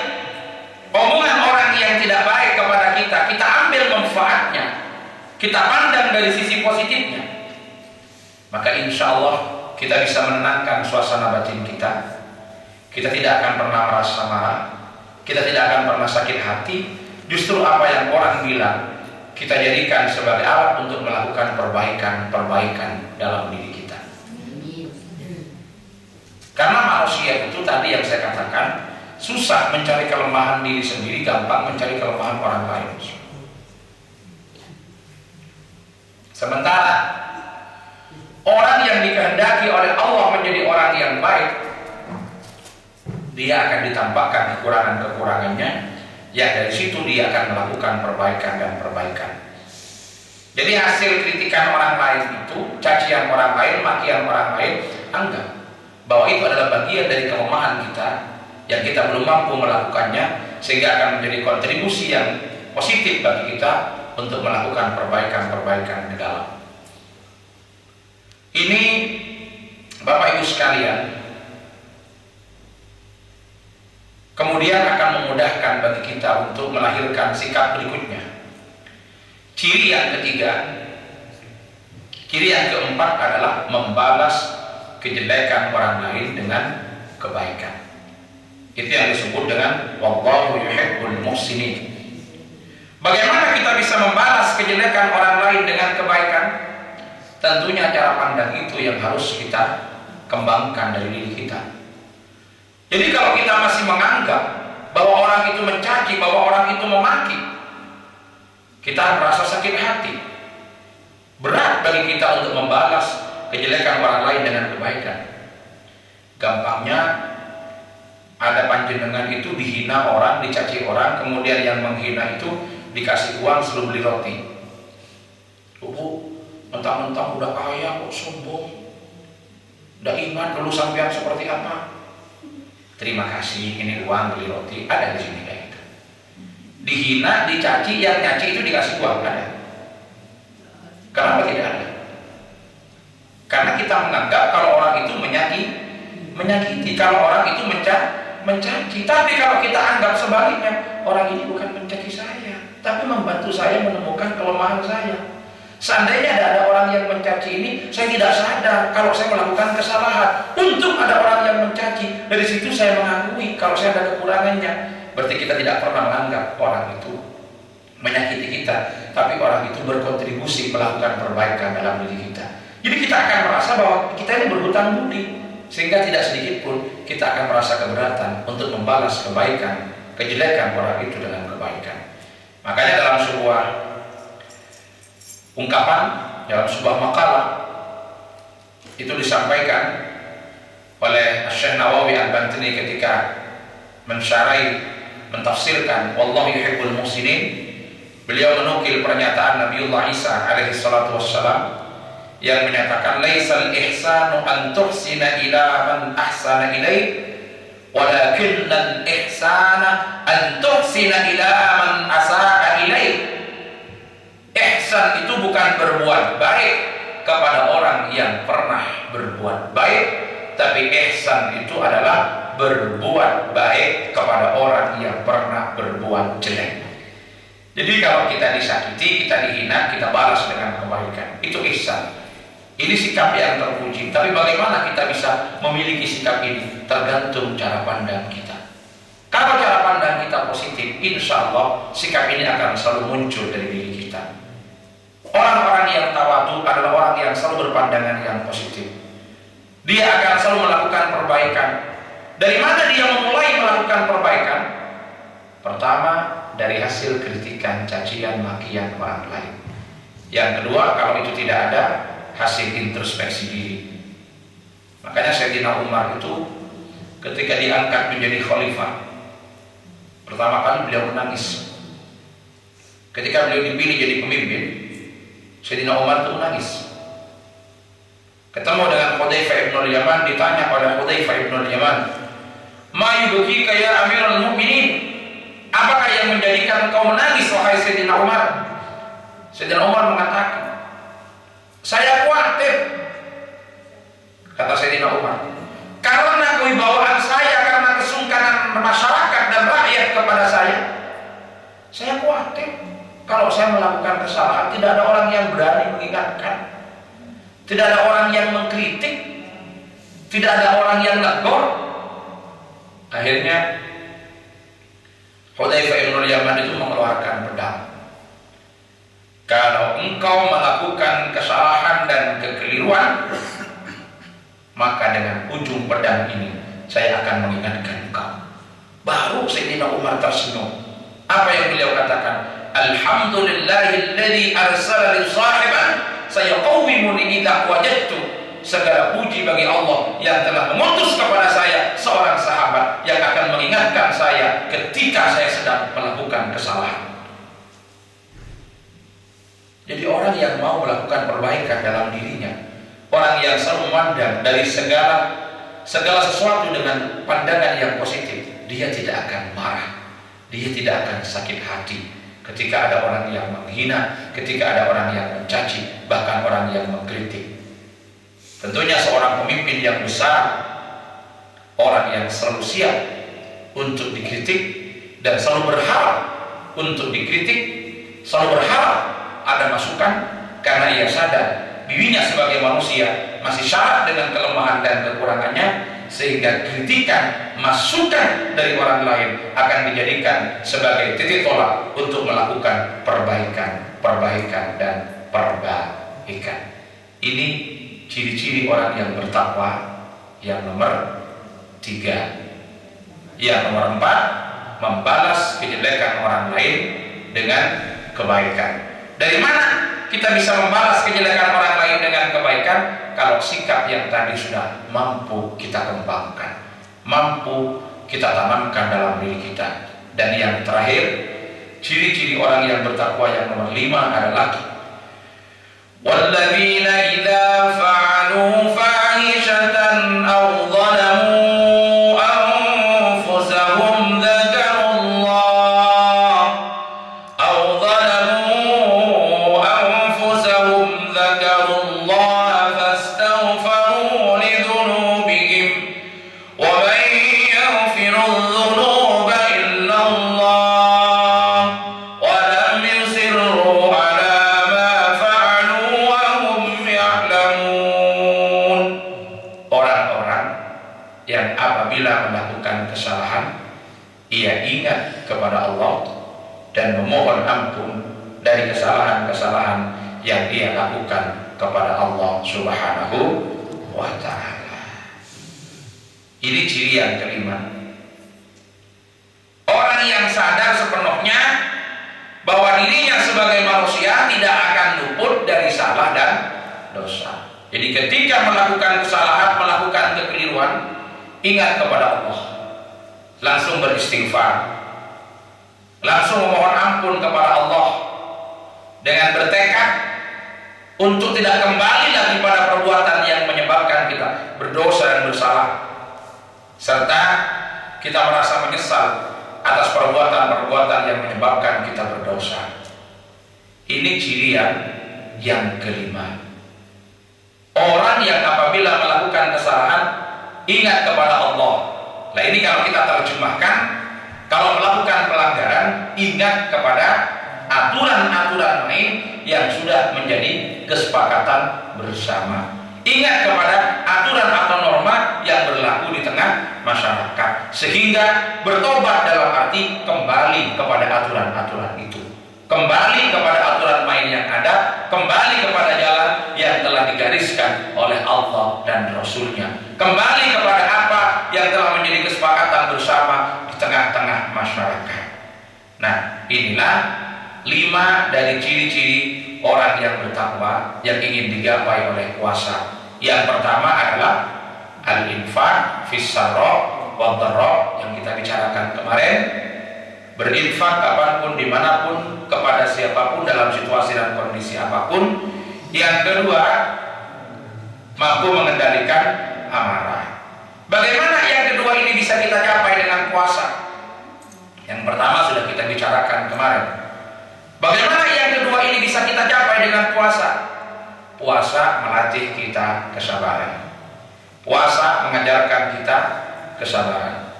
omongan orang yang tidak baik kepada kita, kita ambil manfaatnya, kita pandang dari sisi positifnya, maka insya Allah kita bisa menenangkan suasana batin kita. Kita tidak akan pernah merasa marah, kita tidak akan pernah sakit hati. Justru apa yang orang bilang, kita jadikan sebagai alat untuk melakukan perbaikan-perbaikan dalam diri kita. Karena manusia itu tadi yang saya katakan, susah mencari kelemahan diri sendiri, gampang mencari kelemahan orang lain. Sementara orang yang dikehendaki oleh Allah menjadi orang yang baik, dia akan ditampakkan kekurangan-kekurangannya, ya dari situ dia akan melakukan perbaikan dan perbaikan. Jadi hasil kritikan orang lain itu, cacian orang lain, makian orang lain, anggap bahwa itu adalah bagian dari kelemahan kita yang kita belum mampu melakukannya, sehingga akan menjadi kontribusi yang positif bagi kita untuk melakukan perbaikan-perbaikan ke dalam. Ini Bapak Ibu sekalian, kemudian akan memudahkan bagi kita untuk melahirkan sikap berikutnya. Ciri yang ketiga, ciri yang keempat adalah membalas kejelekan orang lain dengan kebaikan. Itu yang disebut dengan wallahu yuhibbul muhsinin. Bagaimana kita bisa membalas kejelekan orang lain dengan kebaikan? Tentunya cara pandang itu yang harus kita kembangkan dari diri kita. Jadi kalau kita masih menganggap bahwa orang itu mencaci, bahwa orang itu memaki, kita merasa sakit hati. Berat bagi kita untuk membalas kejelekan orang lain dengan kebaikan. Gampangnya, ada panjenengan itu dihina orang, dicaci orang, kemudian yang menghina itu dikasih uang sebelum beli roti. Bu, mentang-mentang udah kaya kok sombong, udah ingat dulu sampean seperti apa. Terima kasih, ini uang beli roti. Ada di sini kayak gitu. Dihina, dicaci, yang nyaci itu dikasih uang, ada. Kenapa tidak ada? Karena kita menganggap kalau orang itu menyakiti, kalau orang itu mencaci. Tapi kalau kita anggap sebaliknya, orang ini bukan mencaci saya, tapi membantu saya menemukan kelemahan saya. Seandainya ada orang yang mencaci ini, saya tidak sadar kalau saya melakukan kesalahan. Untuk ada orang yang mencaci, dari situ saya mengakui kalau saya ada kekurangannya. Berarti kita tidak pernah menganggap orang itu menyakiti kita, tapi orang itu berkontribusi melakukan perbaikan dalam diri kita. Jadi kita akan merasa bahwa kita ini berhutang budi, sehingga tidak sedikit pun kita akan merasa keberatan untuk membalas kebaikan, kejelekan orang itu dengan kebaikan. Makanya dalam sebuah ungkapan, dalam sebuah makalah itu disampaikan oleh Syekh Nawawi Al-Bantini ketika mentafsirkan wallahu yuhibbul muhsinin. Beliau menukil pernyataan Nabiullah Isa alaihi salatu wassalam yang menyatakan laisal ihsanu an tuhsina ila man ahsana ilaik, walakinnal ihsana an tuhsina ila man asaa ilaik. Ihsan itu bukan berbuat baik kepada orang yang pernah berbuat baik, tapi ihsan itu adalah berbuat baik kepada orang yang pernah berbuat jelek. Jadi kalau kita disakiti, kita dihina, kita balas dengan kebaikan. Itu ihsan. Ini sikap yang terpuji. Tapi bagaimana kita bisa memiliki sikap ini? Tergantung cara pandang kita. Kalau cara pandang kita positif, insya Allah sikap ini akan selalu muncul dari diri kita. Orang-orang yang tawadu adalah orang yang selalu berpandangan yang positif. Dia akan selalu melakukan perbaikan. Dari mana dia memulai melakukan perbaikan? Pertama, dari hasil kritikan, cacian, makian orang lain. Yang kedua, kalau itu tidak ada, hasil introspeksi diri. Makanya Sayyidina Umar itu ketika diangkat menjadi khalifah, pertama kali beliau menangis. Ketika beliau dipilih jadi pemimpin, Sayyidina Umar itu menangis. Ketemu dengan Hudzaifah ibn al-Yaman, ditanya oleh Hudzaifah ibn al-Yaman, "Ma yubkika ya Amirul Mukminin?" Apakah yang menjadikan kau menangis wahai Sayyidina Umar? Sayyidina Umar mengatakan, "Saya khawatir," kata Sayyidina Umar, "karena kewibawaan saya, karena kesungkanan masyarakat dan rakyat kepada saya khawatir kalau saya melakukan kesalahan, tidak ada orang yang berani mengingatkan, tidak ada orang yang mengkritik, tidak ada orang yang negur." Akhirnya Hudzaifah ibn al-Yaman itu mengeluarkan pedang. Kalau engkau melakukan kesalahan dan kekeliruan, maka dengan ujung pedang ini saya akan mengingatkan engkau. Baru Sayyidina Umar tersenyum. Apa yang beliau katakan? Alhamdulillahilladzi arsala li sahiban sayaqawwimuni idza wajadtu. Segala puji bagi Allah yang telah mengutus kepada saya seorang sahabat yang akan mengingatkan saya ketika saya sedang melakukan kesalahan. Jadi orang yang mau melakukan perbaikan dalam dirinya, orang yang selalu memandang dari segala sesuatu dengan pandangan yang positif, dia tidak akan marah, dia tidak akan sakit hati ketika ada orang yang menghina, ketika ada orang yang mencaci, bahkan orang yang mengkritik. Tentunya seorang pemimpin yang besar, orang yang selalu siap untuk dikritik dan selalu berharap untuk dikritik, selalu berharap ada masukan, karena ia sadar dirinya sebagai manusia masih syarat dengan kelemahan dan kekurangannya, sehingga kritikan, masukan dari orang lain akan dijadikan sebagai titik tolak untuk melakukan perbaikan dan perbaikan. Ini ciri-ciri orang yang bertakwa yang nomor 3. Yang nomor 4, membalas kejelekan orang lain dengan kebaikan. Dari mana kita bisa membalas kejelekan orang lain dengan kebaikan? Kalau sikap yang tadi sudah mampu kita kembangkan, mampu kita tanamkan dalam diri kita. Dan yang terakhir, ciri-ciri orang yang bertakwa yang nomor 5 adalah walladzina idza fa'alu fahishatan aw zalamu anfusahum dzakarullah aw zalamu anfusahum dzakarullah fastaghfaru lidzunubihim wa man yaghfiru dzunuba illa Allah wa lam yusirru ala ma fa'alu wa hum ya'lamun. Orang-orang yang apabila melakukan kesalahan, ia ingat kepada Allah dan memohon ampun dari kesalahan-kesalahan yang ia lakukan kepada Allah Subhanahu wa ta'ala. Ini ciri yang kelima. Orang yang sadar sepenuhnya bahwa dirinya sebagai manusia tidak akan luput dari salah dan dosa. Jadi ketika melakukan kesalahan, melakukan kekeliruan, ingat kepada Allah, langsung beristighfar, langsung memohon ampun kepada Allah, dengan bertekad untuk tidak kembali lagi pada perbuatan yang menyebabkan kita berdosa dan bersalah, serta kita merasa menyesal atas perbuatan-perbuatan yang menyebabkan kita berdosa. Ini ciri yang kelima. Orang yang apabila melakukan kesalahan ingat kepada Allah. Nah, ini kalau kita terjemahkan, kalau melakukan pelanggaran ingat kepada aturan-aturan main yang sudah menjadi kesepakatan bersama. Ingat kepada aturan atau norma yang berlaku di tengah masyarakat, sehingga bertobat dalam arti kembali kepada aturan-aturan itu, kembali kepada aturan main yang ada, kembali kepada jalan yang telah digariskan oleh Allah dan Rasul-Nya, kembali kepada apa yang telah menjadi kesepakatan bersama di tengah-tengah masyarakat. Nah, inilah 5 dari ciri-ciri orang yang bertakwa yang ingin digapai oleh puasa. Yang pertama adalah al-infaq fis sarra wad dharra yang kita bicarakan kemarin. Berinfak kapanpun, dimanapun, kepada siapapun, dalam situasi dan kondisi apapun. Yang kedua, mampu mengendalikan amarah. Bagaimana yang kedua ini bisa kita capai dengan puasa? Yang pertama sudah kita bicarakan kemarin. Bagaimana yang kedua ini bisa kita capai dengan puasa? Puasa melatih kita kesabaran. Puasa mengajarkan kita kesabaran.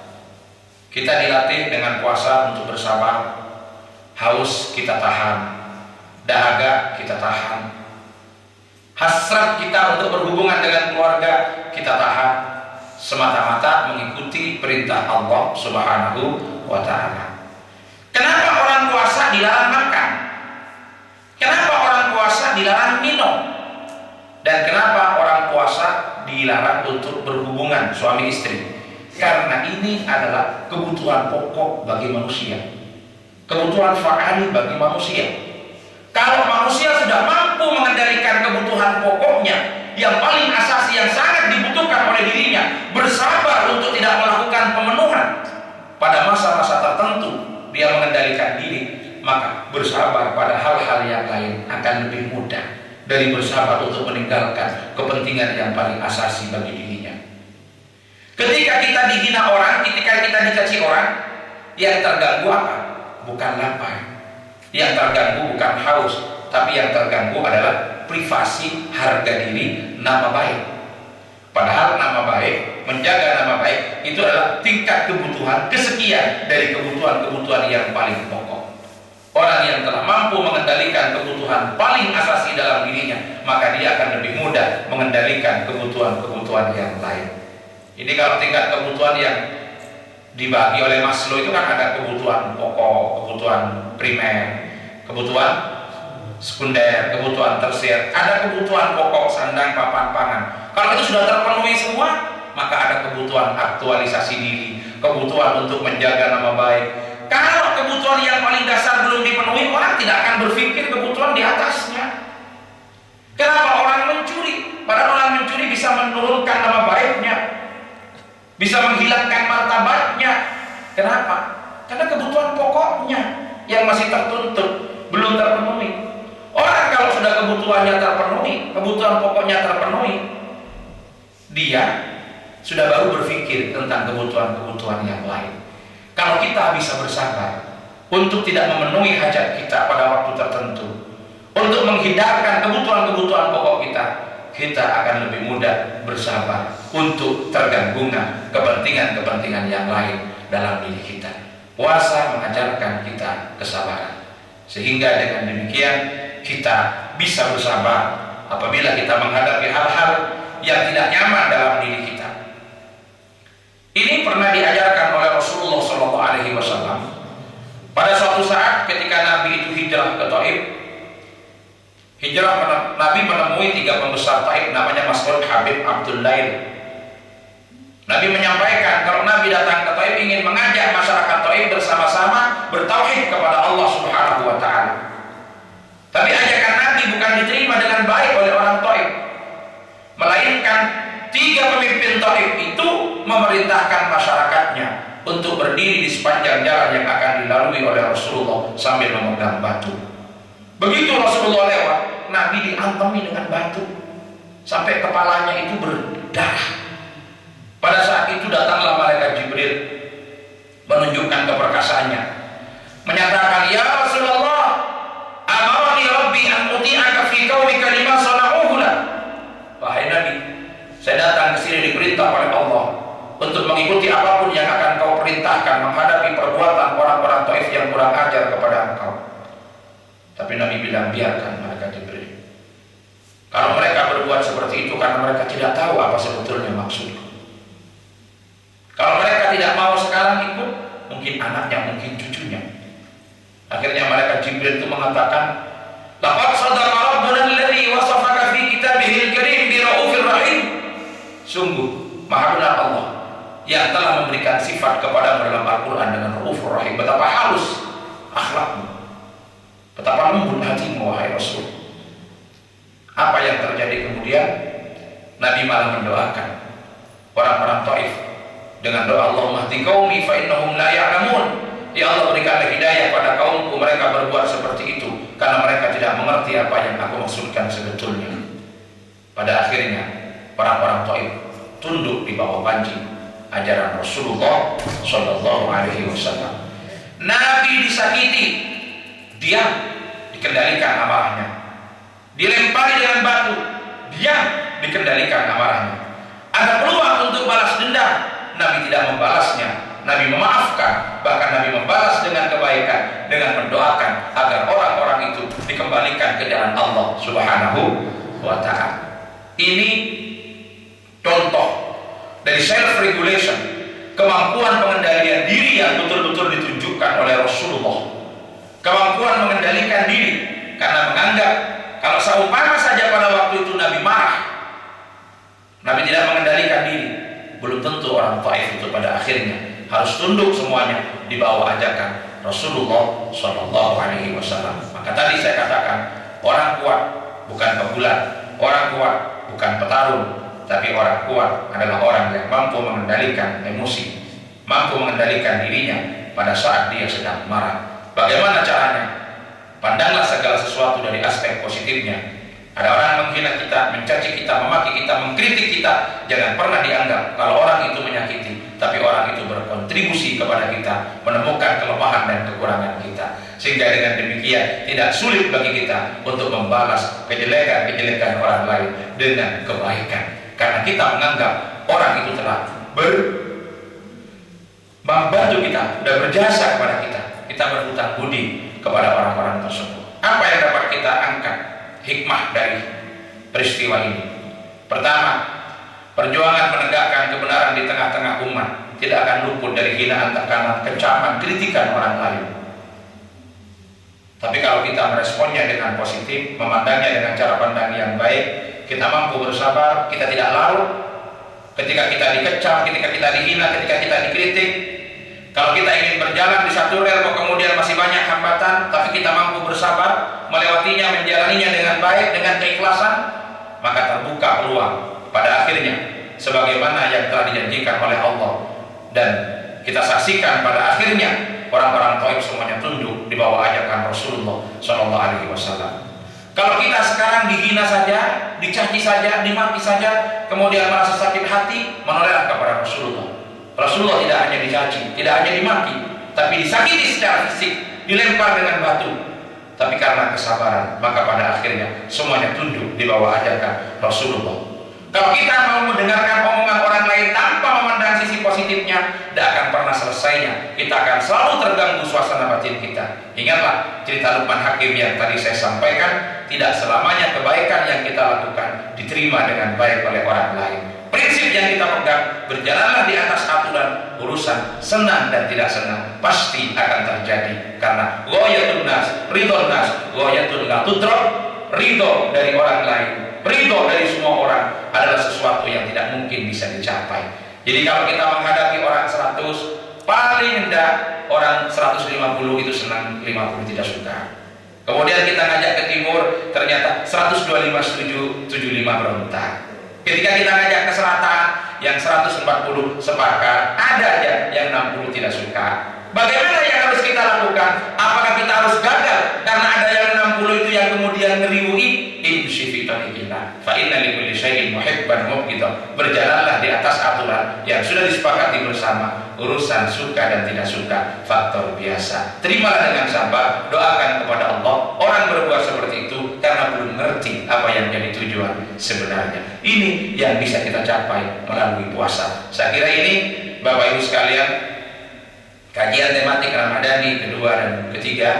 Kita dilatih dengan puasa untuk bersabar. Haus kita tahan, dahaga kita tahan, hasrat kita untuk berhubungan dengan keluarga kita tahan, semata-mata mengikuti perintah Allah Subhanahu wa ta'ala. Kenapa orang puasa dilarang makan? Kenapa orang puasa dilarang minum? Dan kenapa orang puasa dilarang untuk berhubungan suami istri? Karena ini adalah kebutuhan pokok bagi manusia, kebutuhan fa'ali bagi manusia. Kalau manusia sudah mampu mengendalikan kebutuhan pokoknya yang paling asasi, yang sangat dibutuhkan oleh dirinya, bersabar untuk tidak melakukan pemenuhan pada masa-masa tertentu, dia mengendalikan diri, maka bersabar pada hal-hal yang lain akan lebih mudah dari bersabar untuk meninggalkan kepentingan yang paling asasi bagi dirinya. Ketika kita dihina orang, ketika kita dicaci orang, yang terganggu apa? Bukan lapar, yang terganggu bukan haus, tapi yang terganggu adalah privasi, harga diri, nama baik. Padahal nama baik, menjaga nama baik itu adalah tingkat kebutuhan kesekian dari kebutuhan-kebutuhan yang paling pokok. Orang yang telah mampu mengendalikan kebutuhan paling asasi dalam dirinya, maka dia akan lebih mudah mengendalikan kebutuhan-kebutuhan yang lain. Ini kalau tingkat kebutuhan yang dibagi oleh Maslow itu kan ada kebutuhan pokok, kebutuhan primer, kebutuhan sekunder, kebutuhan tersier, ada kebutuhan pokok, sandang, papan, pangan. Kalau itu sudah terpenuhi semua, maka ada kebutuhan aktualisasi diri, kebutuhan untuk menjaga nama baik. Kalau kebutuhan yang paling dasar belum dipenuhi, orang tidak akan berpikir kebutuhan di atasnya. Kenapa orang mencuri? Padahal orang mencuri bisa menurunkan nama baiknya, bisa menghilangkan martabatnya. Kenapa? Karena kebutuhan pokoknya yang masih tertutup, belum terpenuhi. Orang kalau sudah kebutuhannya terpenuhi, kebutuhan pokoknya terpenuhi, dia sudah baru berpikir tentang kebutuhan-kebutuhan yang lain. Kalau kita bisa bersabar untuk tidak memenuhi hajat kita pada waktu tertentu, untuk menghindarkan kebutuhan-kebutuhan pokok kita, kita akan lebih mudah bersabar untuk tergabungnya kepentingan-kepentingan yang lain dalam diri kita. Puasa mengajarkan kita kesabaran, sehingga dengan demikian kita bisa bersabar apabila kita menghadapi hal-hal yang tidak nyaman dalam diri kita. Ini pernah diajarkan oleh Rasulullah SAW pada suatu saat ketika Nabi itu hijrah ke Taif. Nabi menemui 3 pembesar Taif, namanya Mas'ud, Habib, Abdul Lail. Nabi menyampaikan kalau Nabi datang ke Taif ingin mengajak masyarakat Taif bersama-sama bertauhid kepada Allah Subhanahu wa Ta'ala. Tapi ajakan Nabi bukan diterima dengan baik oleh orang Taif, melainkan 3 pemimpin Taif itu memerintahkan masyarakatnya untuk berdiri di sepanjang jalan yang akan dilalui oleh Rasulullah sambil memegang batu. Begitu Rasulullah lewat, Nabi diantemi dengan batu sampai kepalanya itu berdarah. Pada saat itu datanglah malaikat Jibril menunjukkan keperkasaannya, menyatakan, "Ya Rasulullah, amarani Rabbi an uti'aka fi qaumika lima sana'uhu lak." Wahai Nabi, saya datang ke sini diperintah oleh Allah untuk mengikuti apapun yang akan kau perintahkan menghadapi perbuatan orang-orang Taif yang kurang ajar kepada engkau. Tapi Nabi bilang, biarkan malaikat Jibril. Kalau mereka berbuat seperti itu karena mereka tidak tahu apa sebetulnya maksudku. Kalau mereka tidak mau sekarang ikut, mungkin anaknya, mungkin cucunya. Akhirnya malaikat Jibril itu mengatakan, "Laqad shadaqa rabbuna alladhi wasafaka fi kitabihil karim bi raufir rahim." Sungguh maha benar Allah yang telah memberikan sifat kepadamu dalam Al-Quran dengan raufur rahim. Betapa halus akhlakmu, betapa lembut hatimu wahai Rasul. Apa yang terjadi kemudian? Nabi malah mendoakan orang-orang Taif dengan doa, "Allahumma hdi qaumi fa innahum la ya'lamun." Ya Allah, berikanlah hidayah pada kaumku, mereka berbuat seperti itu karena mereka tidak mengerti apa yang aku maksudkan sebetulnya. Pada akhirnya orang-orang Taif tunduk di bawah panji ajaran Rasulullah Shallallahu Alaihi Wasallam. Nabi disakiti, diam, dikendalikan amarahnya. Dilempari dengan batu, diam, dikendalikan amarahnya. Ada peluang untuk balas dendam, Nabi tidak membalasnya. Nabi memaafkan, bahkan Nabi membalas dengan kebaikan, dengan mendoakan agar orang-orang itu dikembalikan ke jalan Allah Subhanahu wa Ta'ala. Ini contoh dari self-regulation, kemampuan pengendalian diri yang betul-betul ditunjukkan oleh Rasulullah. Kemampuan mengendalikan diri karena menganggap kalau seumpama saja pada waktu itu Nabi marah, Nabi tidak mengendalikan diri, belum tentu orang Taif itu pada akhirnya harus tunduk semuanya di bawah ajakan Rasulullah Shallallahu Alaihi Wasallam. Maka tadi saya katakan, orang kuat bukan pegulat, orang kuat bukan petarung, tapi orang kuat adalah orang yang mampu mengendalikan emosi, mampu mengendalikan dirinya pada saat dia sedang marah. Bagaimana caranya? Pandanglah segala sesuatu dari aspek positifnya. Ada orang menghina kita, mencaci kita, memaki kita, mengkritik kita, jangan pernah dianggap kalau orang itu menyakiti, tapi orang itu berkontribusi kepada kita, menemukan kelemahan dan kekurangan kita, sehingga dengan demikian tidak sulit bagi kita untuk membalas kejelekan-kejelekan orang lain dengan kebaikan, karena kita menganggap orang itu telah membantu kita, sudah berjasa kepada kita berhutang budi kepada orang-orang tersebut. Apa yang dapat kita angkat hikmah dari peristiwa ini? Pertama, perjuangan menegakkan kebenaran di tengah-tengah umat tidak akan luput dari hinaan, tekanan, kecaman, kritikan orang lain. Tapi kalau kita meresponnya dengan positif, memandangnya dengan cara pandang yang baik, kita mampu bersabar, kita tidak larut ketika kita dikecam, ketika kita dihina, ketika kita dikritik. Kalau kita ingin berjalan di satu rel kok kemudian masih banyak hambatan, tapi kita mampu bersabar, melewatinya, menjalaninya dengan baik, dengan keikhlasan, maka terbuka peluang pada akhirnya sebagaimana yang telah dijanjikan oleh Allah. Dan kita saksikan pada akhirnya orang-orang Taif semuanya tunduk di bawah ajakan Rasulullah SAW. Kalau kita sekarang dihina saja, dicaci saja, dimaki saja, kemudian merasa sakit hati, menoleh kepada Rasulullah. Rasulullah tidak hanya dicaci, tidak hanya dimaki, tapi disakiti secara fisik, dilempar dengan batu. Tapi karena kesabaran, maka pada akhirnya semuanya tunduk di bawah ajakan Rasulullah. Kalau kita mau mendengarkan omongan orang lain tanpa memandang sisi positifnya, tidak akan pernah selesainya. Kita akan selalu terganggu suasana batin kita. Ingatlah cerita Luqman Hakim yang tadi saya sampaikan, tidak selamanya kebaikan yang kita lakukan diterima dengan baik oleh orang lain. Prinsip yang kita pegang, berjalanlah di atas aturan, urusan senang dan tidak senang pasti akan terjadi, karena ghayatul nas, ridho nas, ghayatul la tudrak, ridho dari orang lain, ridho dari semua orang adalah sesuatu yang tidak mungkin bisa dicapai. Jadi kalau kita menghadapi orang 100, paling hendak orang 150 itu senang, 50 tidak suka. Kemudian kita ngajak ke timur, ternyata 125 setuju, 75 berontak. Ketika kita ngajak ke selatan, yang 140 sepakat, ada aja yang 60 tidak suka. Bagaimana yang harus kita lakukan? Apakah kita harus gagal karena ada yang 60 itu yang kemudian ngeriwui? Imshi fi tariqillah, fa inna likulli syai'in muhibban mubghidha. Berjalanlah di atas aturan yang sudah disepakati bersama. Urusan suka dan tidak suka faktor biasa. Terimalah dengan sabar, doakan kepada Allah. Orang berbuat seperti itu karena belum mengerti apa yang jadi tujuan sebenarnya. Ini yang bisa kita capai melalui puasa. Saya kira ini Bapak Ibu sekalian, kajian tematik Ramadhani kedua dan ketiga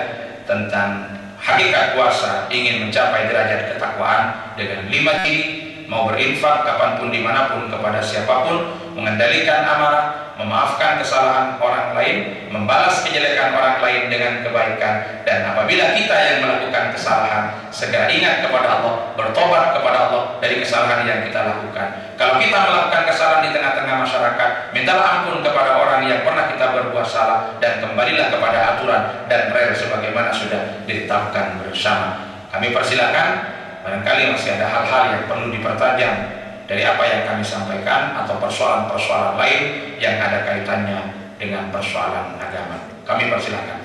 tentang hakikat puasa, ingin mencapai derajat ketakwaan dengan 5 ciri: mau berinfak kapanpun dimanapun kepada siapapun, mengendalikan amarah, memaafkan kesalahan orang lain, membalas kejelekan orang lain dengan kebaikan, dan apabila kita yang melakukan kesalahan, segera ingat kepada Allah, bertobat kepada Allah dari kesalahan yang kita lakukan. Kalau kita melakukan kesalahan di tengah-tengah masyarakat, mintalah ampun kepada orang yang pernah kita berbuat salah, dan kembalilah kepada aturan dan rel sebagaimana sudah ditetapkan bersama. Kami persilakan, barangkali masih ada hal-hal yang perlu dipertajam dari apa yang kami sampaikan, atau persoalan-persoalan lain yang ada kaitannya dengan persoalan agama. Kami persilakan.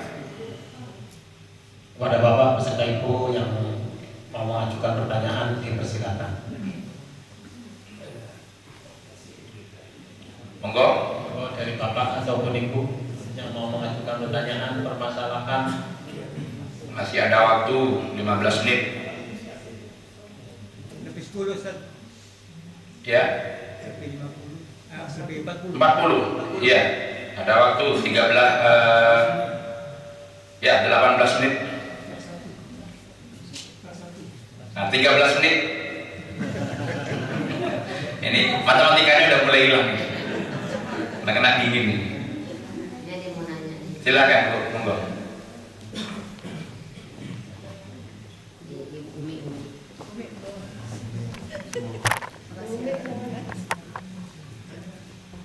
Kepada Bapak beserta Ibu yang mau mengajukan pertanyaan, dipersilakan. Monggo. Dari Bapak ataupun Ibu yang mau mengajukan pertanyaan, permasalahkan. Masih ada waktu 15 menit. Lebih 10 Ustaz. Ya. Lebih 50. Lebih 40. 40. Iya. Ada waktu 13 ya 18 menit. Nah, 13 menit. Ini matematikanya udah mulai hilang nih. Kena dingin nih. Jadi mau nanya. Silakan Bu, monggo.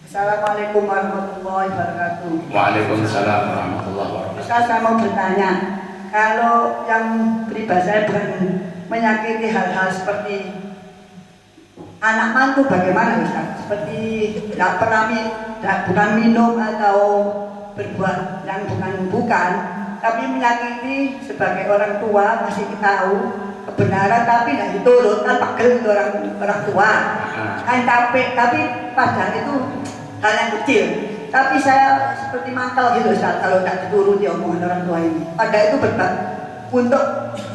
Assalamualaikum warahmatullahi wabarakatuh. Waalaikumsalam warahmatullahi wabarakatuh. Ustaz, saya mau bertanya, kalau yang peribahasa bukan menyakiti hal-hal seperti anak mantu bagaimana Ustaz? Seperti tidak pernah bukan minum atau berbuat yang bukan, tapi menyakiti sebagai orang tua masih tahu kebenaran tapi tidak diturut kan pegel itu orang tua kan capek tapi padahal itu hal yang kecil tapi saya seperti mantel gitu Ustaz kalau tidak dituruti omongan orang tua ini padahal itu untuk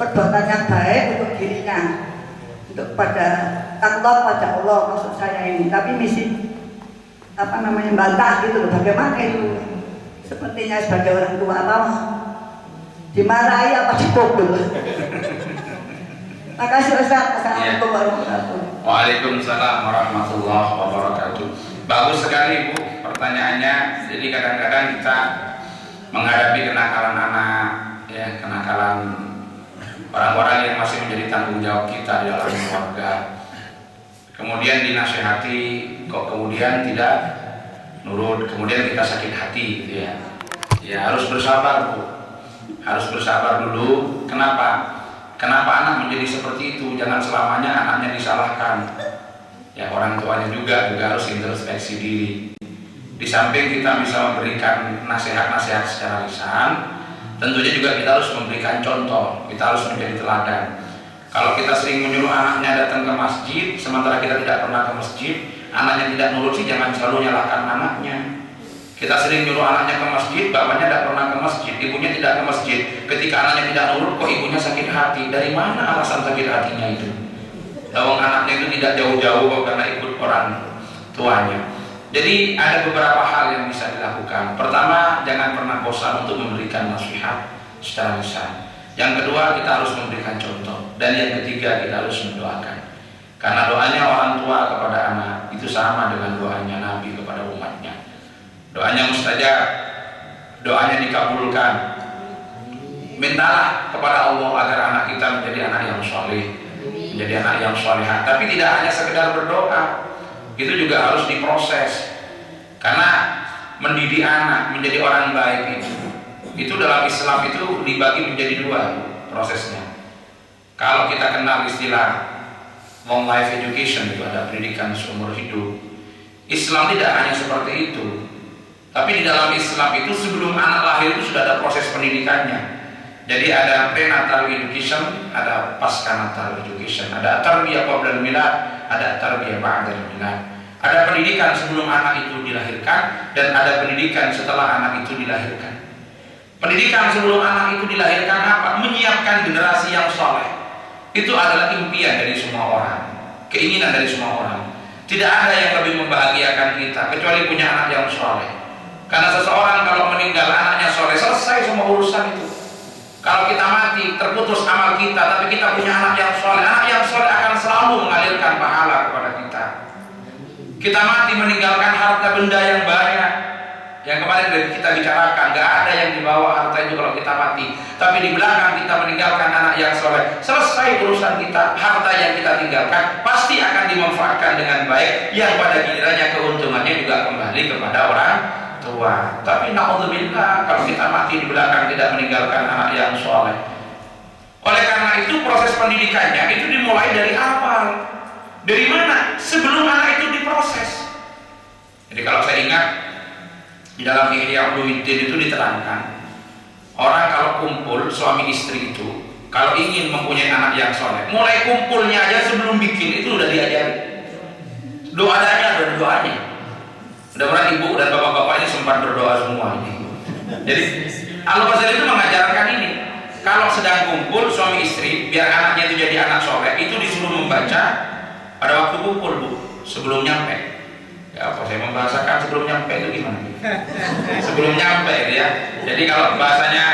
perbuatan yang baik untuk dirinya untuk pada takwa pada Allah maksud saya ini tapi misi bantah gitu loh bagaimana itu sepertinya sebagai orang tua apa dimarahi apa dipukul. Makasih Ustaz. Assalamualaikum warahmatullahi wabarakatuh. Waalaikumsalam warahmatullahi wabarakatuh. Bagus sekali Bu pertanyaannya. Jadi kadang-kadang kita menghadapi kenakalan anak, ya kenakalan orang-orang yang masih menjadi tanggung jawab kita di dalam keluarga. Kemudian dinasihati, kok kemudian tidak nurut, kemudian kita sakit hati, gitu ya. Ya harus bersabar Bu, harus bersabar dulu. Kenapa? Kenapa anak menjadi seperti itu? Jangan selamanya anaknya disalahkan. Ya orang tuanya juga harus introspeksi diri. Di samping kita bisa memberikan nasihat-nasihat secara lisan, tentunya juga kita harus memberikan contoh. Kita harus menjadi teladan. Kalau kita sering menyuruh anaknya datang ke masjid, sementara kita tidak pernah ke masjid, anaknya tidak nurut sih jangan selalu nyalahkan anaknya. Kita sering nyuruh anaknya ke masjid, bapaknya tidak pernah ke masjid, ibunya tidak ke masjid. Ketika anaknya tidak nurut, kok ibunya sakit hati? Dari mana alasan sakit hatinya itu? Lawang anaknya itu tidak jauh-jauh karena ikut orang tuanya. Jadi ada beberapa hal yang bisa dilakukan. Pertama, jangan pernah bosan untuk memberikan nasihat secara lisan. Yang kedua, kita harus memberikan contoh. Dan yang ketiga, kita harus mendoakan. Karena doanya orang tua kepada anak itu sama dengan doanya Nabi kepada umatnya. Doanya mustajab, doanya dikabulkan. Mintalah kepada Allah agar anak kita menjadi anak yang soleh, menjadi anak yang solehah. Tapi tidak hanya sekedar berdoa, itu juga harus diproses. Karena mendidik anak menjadi orang baik itu dalam Islam itu dibagi menjadi dua prosesnya. Kalau kita kenal istilah long life education, itu ada pendidikan seumur hidup. Islam tidak hanya seperti itu. Tapi di dalam Islam itu sebelum anak lahir itu sudah ada proses pendidikannya. Jadi ada prenatal education, ada pasca-natal education, ada tarbiyah qabla al-milad, ada tarbiyah ba'da al-milad. Ada pendidikan sebelum anak itu dilahirkan dan ada pendidikan setelah anak itu dilahirkan. Pendidikan sebelum anak itu dilahirkan apa? Menyiapkan generasi yang soleh. Itu adalah impian dari semua orang, keinginan dari semua orang. Tidak ada yang lebih membahagiakan kita kecuali punya anak yang soleh. Karena seseorang kalau meninggal anaknya soleh, selesai semua urusan itu. Kalau kita mati, terputus amal kita, tapi kita punya anak yang soleh. Anak yang soleh akan selalu mengalirkan pahala kepada kita. Kita mati meninggalkan harta benda yang banyak. Yang kemarin kita bicarakan, gak ada yang dibawa harta itu kalau kita mati. Tapi di belakang kita meninggalkan anak yang soleh. Selesai urusan kita, harta yang kita tinggalkan pasti akan dimanfaatkan dengan baik. Yang pada gilirannya keuntungannya juga kembali kepada orang tua. Tapi na'udzubillah kalau kita mati di belakang tidak meninggalkan anak yang soleh. Oleh karena itu proses pendidikannya itu dimulai dari awal. Dari mana? Sebelum anak itu diproses. Jadi kalau saya ingat di dalam Ihya Ulumuddin itu diterangkan, orang kalau kumpul suami istri itu kalau ingin mempunyai anak yang soleh, mulai kumpulnya aja sebelum bikin itu udah diajari. Doanya ada doanya. Mudah-mudahan ibu dan bapak-bapak ini sempat berdoa semua ini. Jadi Al-Ghazali itu mengajarkan ini. Kalau sedang kumpul suami istri, biar anaknya itu jadi anak soleh, itu disuruh membaca pada waktu kumpul Bu, sebelum nyampe. Ya apa saya membahasakan sebelum nyampe itu gimana? Sebelum nyampe ya. Jadi kalau bahasanya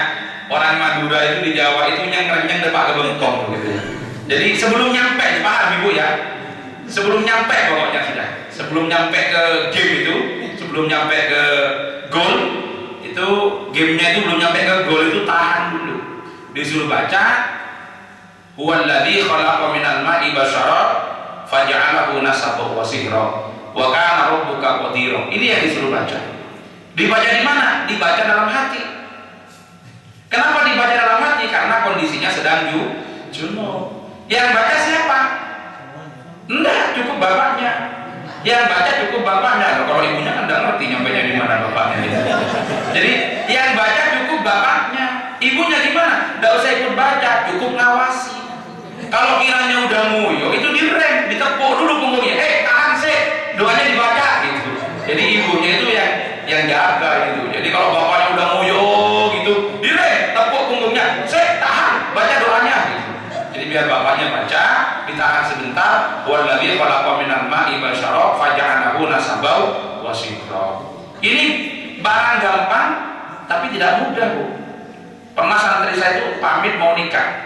orang Madura itu di Jawa itu nyeng-nyeng depak kebengkong gitu ya. Jadi sebelum nyampe, paham Ibu ya? Sebelum nyampe pokoknya sudah. Sebelum nyampe ke game itu, sebelum nyampe ke goal itu, gamenya itu belum nyampe ke goal itu tahan dulu. Disuruh baca huwallazi khalaqa minal ma'i basyara faja'alahu nasaban wa sihra wa kana rabbuka qadira. Ini yang disuruh baca. Dibaca di mana? Dibaca dalam hati. Kenapa dibaca dalam hati? Karena kondisinya sedang junub. Yang baca siapa? Enggak, cukup bapaknya. Yang baca cukup bapaknya. Kalau ibunya kan enggak ngerti nyampainya di mana bapaknya. Jadi yang baca cukup bapaknya. ibunya gimana? Nggak usah ikut baca, cukup ngawasi. Kalau kiranya udah nguyuh, itu direm, ditepuk dulu punggungnya. Tahan sih, doanya dibaca gitu. Jadi ibunya itu yang jaga gitu. Jadi kalau bapaknya udah nguyuh gitu, direm, tepuk punggungnya. Tahan, baca doanya gitu. Jadi biar bapaknya baca, ditahan sebentar. Wallazi khalaqa minal ma'i basyaran faja'alahu nasaban wa sihra. Ini barang gampang tapi tidak mudah, Bu. Pernah santri saya itu pamit mau nikah,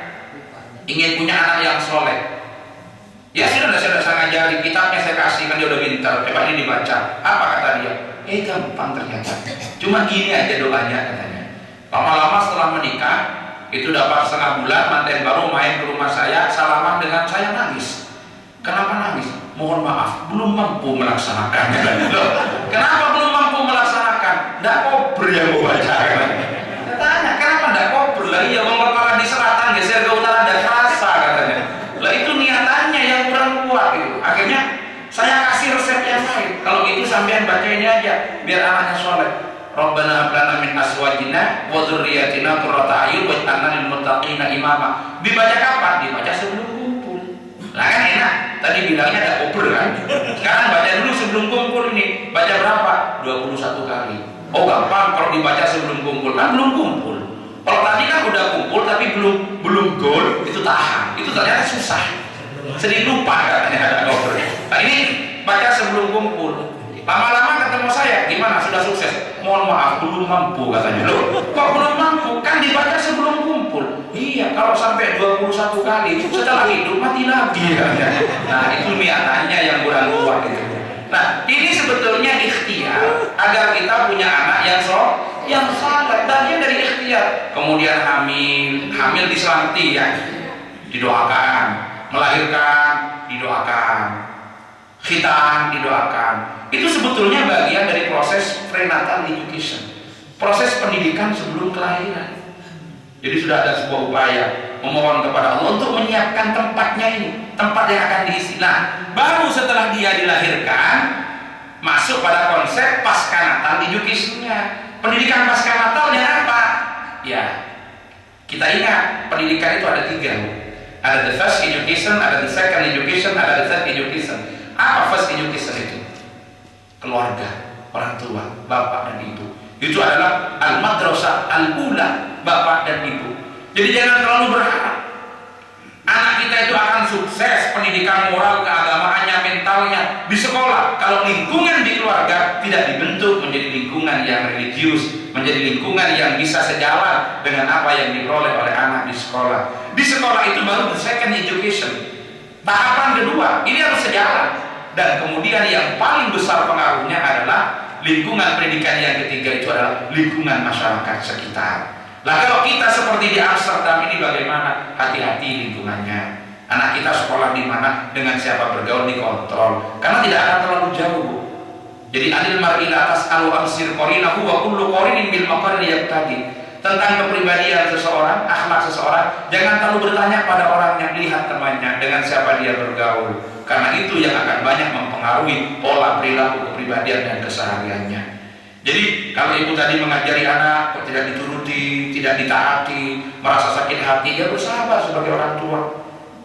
ingin punya anak yang soleh. Ya sudah, saya ngajari, kitabnya saya kasih, kan dia udah pintar, coba ini dibaca. Apa kata dia? Gampang ternyata, cuma gini aja doanya katanya. Lama-lama setelah menikah, itu dapat setengah bulan, manten baru main ke rumah saya, salaman dengan saya, nangis. Kenapa nangis? Mohon maaf, belum mampu melaksanakan. Loh, kenapa belum mampu melaksanakan? Nggak kober yang mau baca. Tanya, kenapa nggak kober? Lah iya, kepala di selatan geser ke utara ada rasa katanya. Lah itu niatannya yang kurang kuat gitu. Akhirnya saya kasih resep yang lain. Kalau itu sampean baca ini aja, biar anaknya soleh. Rabbana hab lana min azwajina wa dzurriyyatina qurrata a'yun waj'alna lil muttaqina imama. Dibaca kapan? Dibaca sebelum kumpul. Nah kan enak. Tadi bilangnya ada kober kan. Sekarang baca dulu sebelum kumpul ini. Baca berapa? 21 kali. Oh gampang kalau dibaca sebelum kumpul. Kan belum kumpul. Kalau tadi kan udah kumpul tapi belum gol, itu tahan. Itu ternyata susah. Sering lupa katanya ada kober. Nah ini baca sebelum kumpul. Lama-lama ketemu saya, gimana? Sudah sukses? Mohon maaf, belum mampu katanya. Loh, kok belum mampu? Kan dibaca sebelum kumpul. Iya, kalau sampai 21 kali, setelah hidup mati lagi katanya. Nah, itu niatannya yang kurang kuat itu. Nah, ini sebetulnya ikhtiar agar kita punya anak yang saleh. Dan dia dari ikhtiar. Kemudian hamil diselamati ya, didoakan. Melahirkan, didoakan. Khitan, didoakan. Itu sebetulnya bagian dari proses prenatal education, proses pendidikan sebelum kelahiran. Jadi sudah ada sebuah upaya memohon kepada Allah untuk menyiapkan tempatnya ini, tempat yang akan diisi. Nah, baru setelah dia dilahirkan masuk pada konsep pascanatal education-nya. Pendidikan pascanatalnya apa? Ya, kita ingat pendidikan itu ada 3. Ada the first education, ada the second education, ada the third education. Apa first education itu? Keluarga, orang tua, bapak dan ibu. Itu adalah al-madrasah al-ula, bapak dan ibu. Jadi jangan terlalu berharap anak kita itu akan sukses pendidikan moral, keagamaannya, mentalnya di sekolah. Kalau lingkungan di keluarga tidak dibentuk menjadi lingkungan yang religius, menjadi lingkungan yang bisa sejalan dengan apa yang diperoleh oleh anak di sekolah. Di sekolah itu baru the second education. Tahapan kedua, ini harus sejalan. Dan kemudian yang paling besar pengaruhnya adalah lingkungan pendidikan yang ketiga, itu adalah lingkungan masyarakat sekitar. Nah kalau kita seperti di Amsterdam ini bagaimana? Hati-hati lingkungannya. Anak kita sekolah di mana, dengan siapa bergaul, dikontrol. Karena tidak akan terlalu jauh, Bu. Jadi adil mar'il atas al-amsir qorinahu wa kullu qorinin bil maqarin yaqtadi. Tentang kepribadian seseorang, akhlak seseorang, jangan terlalu bertanya pada orangnya, lihat temannya, dengan siapa dia bergaul. Karena itu yang akan banyak mempengaruhi pola perilaku, kepribadian dan kesehariannya. Jadi kalau ibu tadi mengajari anak kok tidak dituruti, tidak ditaati, merasa sakit hati, ya bersabar sebagai orang tua.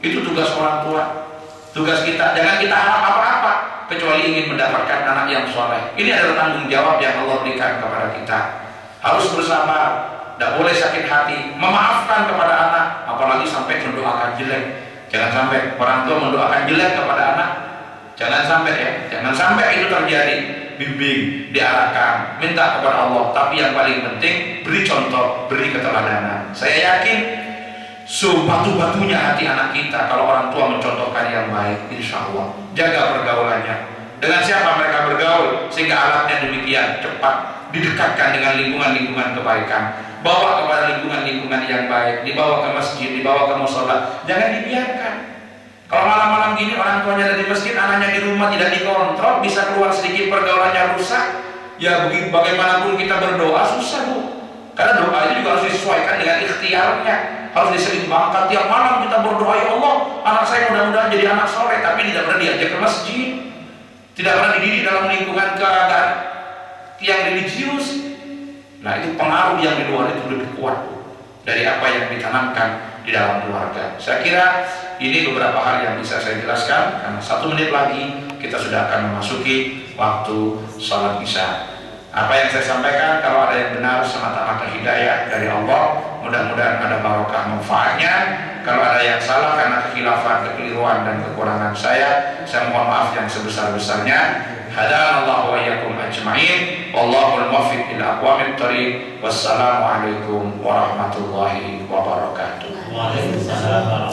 Itu tugas orang tua. Tugas kita, jangan kita harap apa-apa kecuali ingin mendapatkan anak yang soleh. Ini adalah tanggung jawab yang Allah berikan kepada kita. Harus bersabar. Tidak boleh sakit hati, memaafkan kepada anak, apalagi sampai mendoakan jelek. Jangan sampai orang tua mendoakan jelek kepada anak. Jangan sampai ya, jangan sampai itu terjadi. Bimbing, diarahkan, minta kepada Allah. Tapi yang paling penting, beri contoh, beri keteladanan. Saya yakin sebatu-batunya hati anak kita kalau orang tua mencontohkan yang baik, insya Allah. Jaga pergaulannya. Dengan siapa mereka bergaul sehingga alatnya demikian cepat didekatkan dengan lingkungan-lingkungan kebaikan. Bawa kepada lingkungan-lingkungan yang baik, dibawa ke masjid, dibawa ke musola, jangan dibiarkan. Kalau malam-malam gini orang tuanya ada di masjid, anaknya di rumah tidak dikontrol, bisa keluar sedikit pergaulannya rusak. Ya bagaimanapun kita berdoa susah, Bu. Karena doa itu juga harus disesuaikan dengan ikhtiarnya, harus diseimbangkan. Tiap malam kita berdoa, ya Allah, anak saya mudah-mudahan jadi anak soleh, tapi tidak pernah diajak ke masjid, tidak pernah dididik dalam lingkungan keadaan yang religius. Nah itu pengaruh yang di luar itu lebih kuat. dari apa yang ditanamkan di dalam keluarga. Saya kira ini beberapa hal yang bisa saya jelaskan, karena 1 menit lagi kita sudah akan memasuki waktu sholat isya. Apa yang saya sampaikan, kalau ada yang benar semata-mata hidayah dari Allah, mudah-mudahan ada barokah manfaatnya. Kalau ada yang salah karena kekhilafan, kekeliruan dan kekurangan saya mohon maaf yang sebesar-besarnya. Hadanallahu wa iyyakum ajma'in. Wallahul muwaffiq ila aqwamit thoriq. Wassalamualaikum warahmatullahi wabarakatuh. Waalaikumsalam.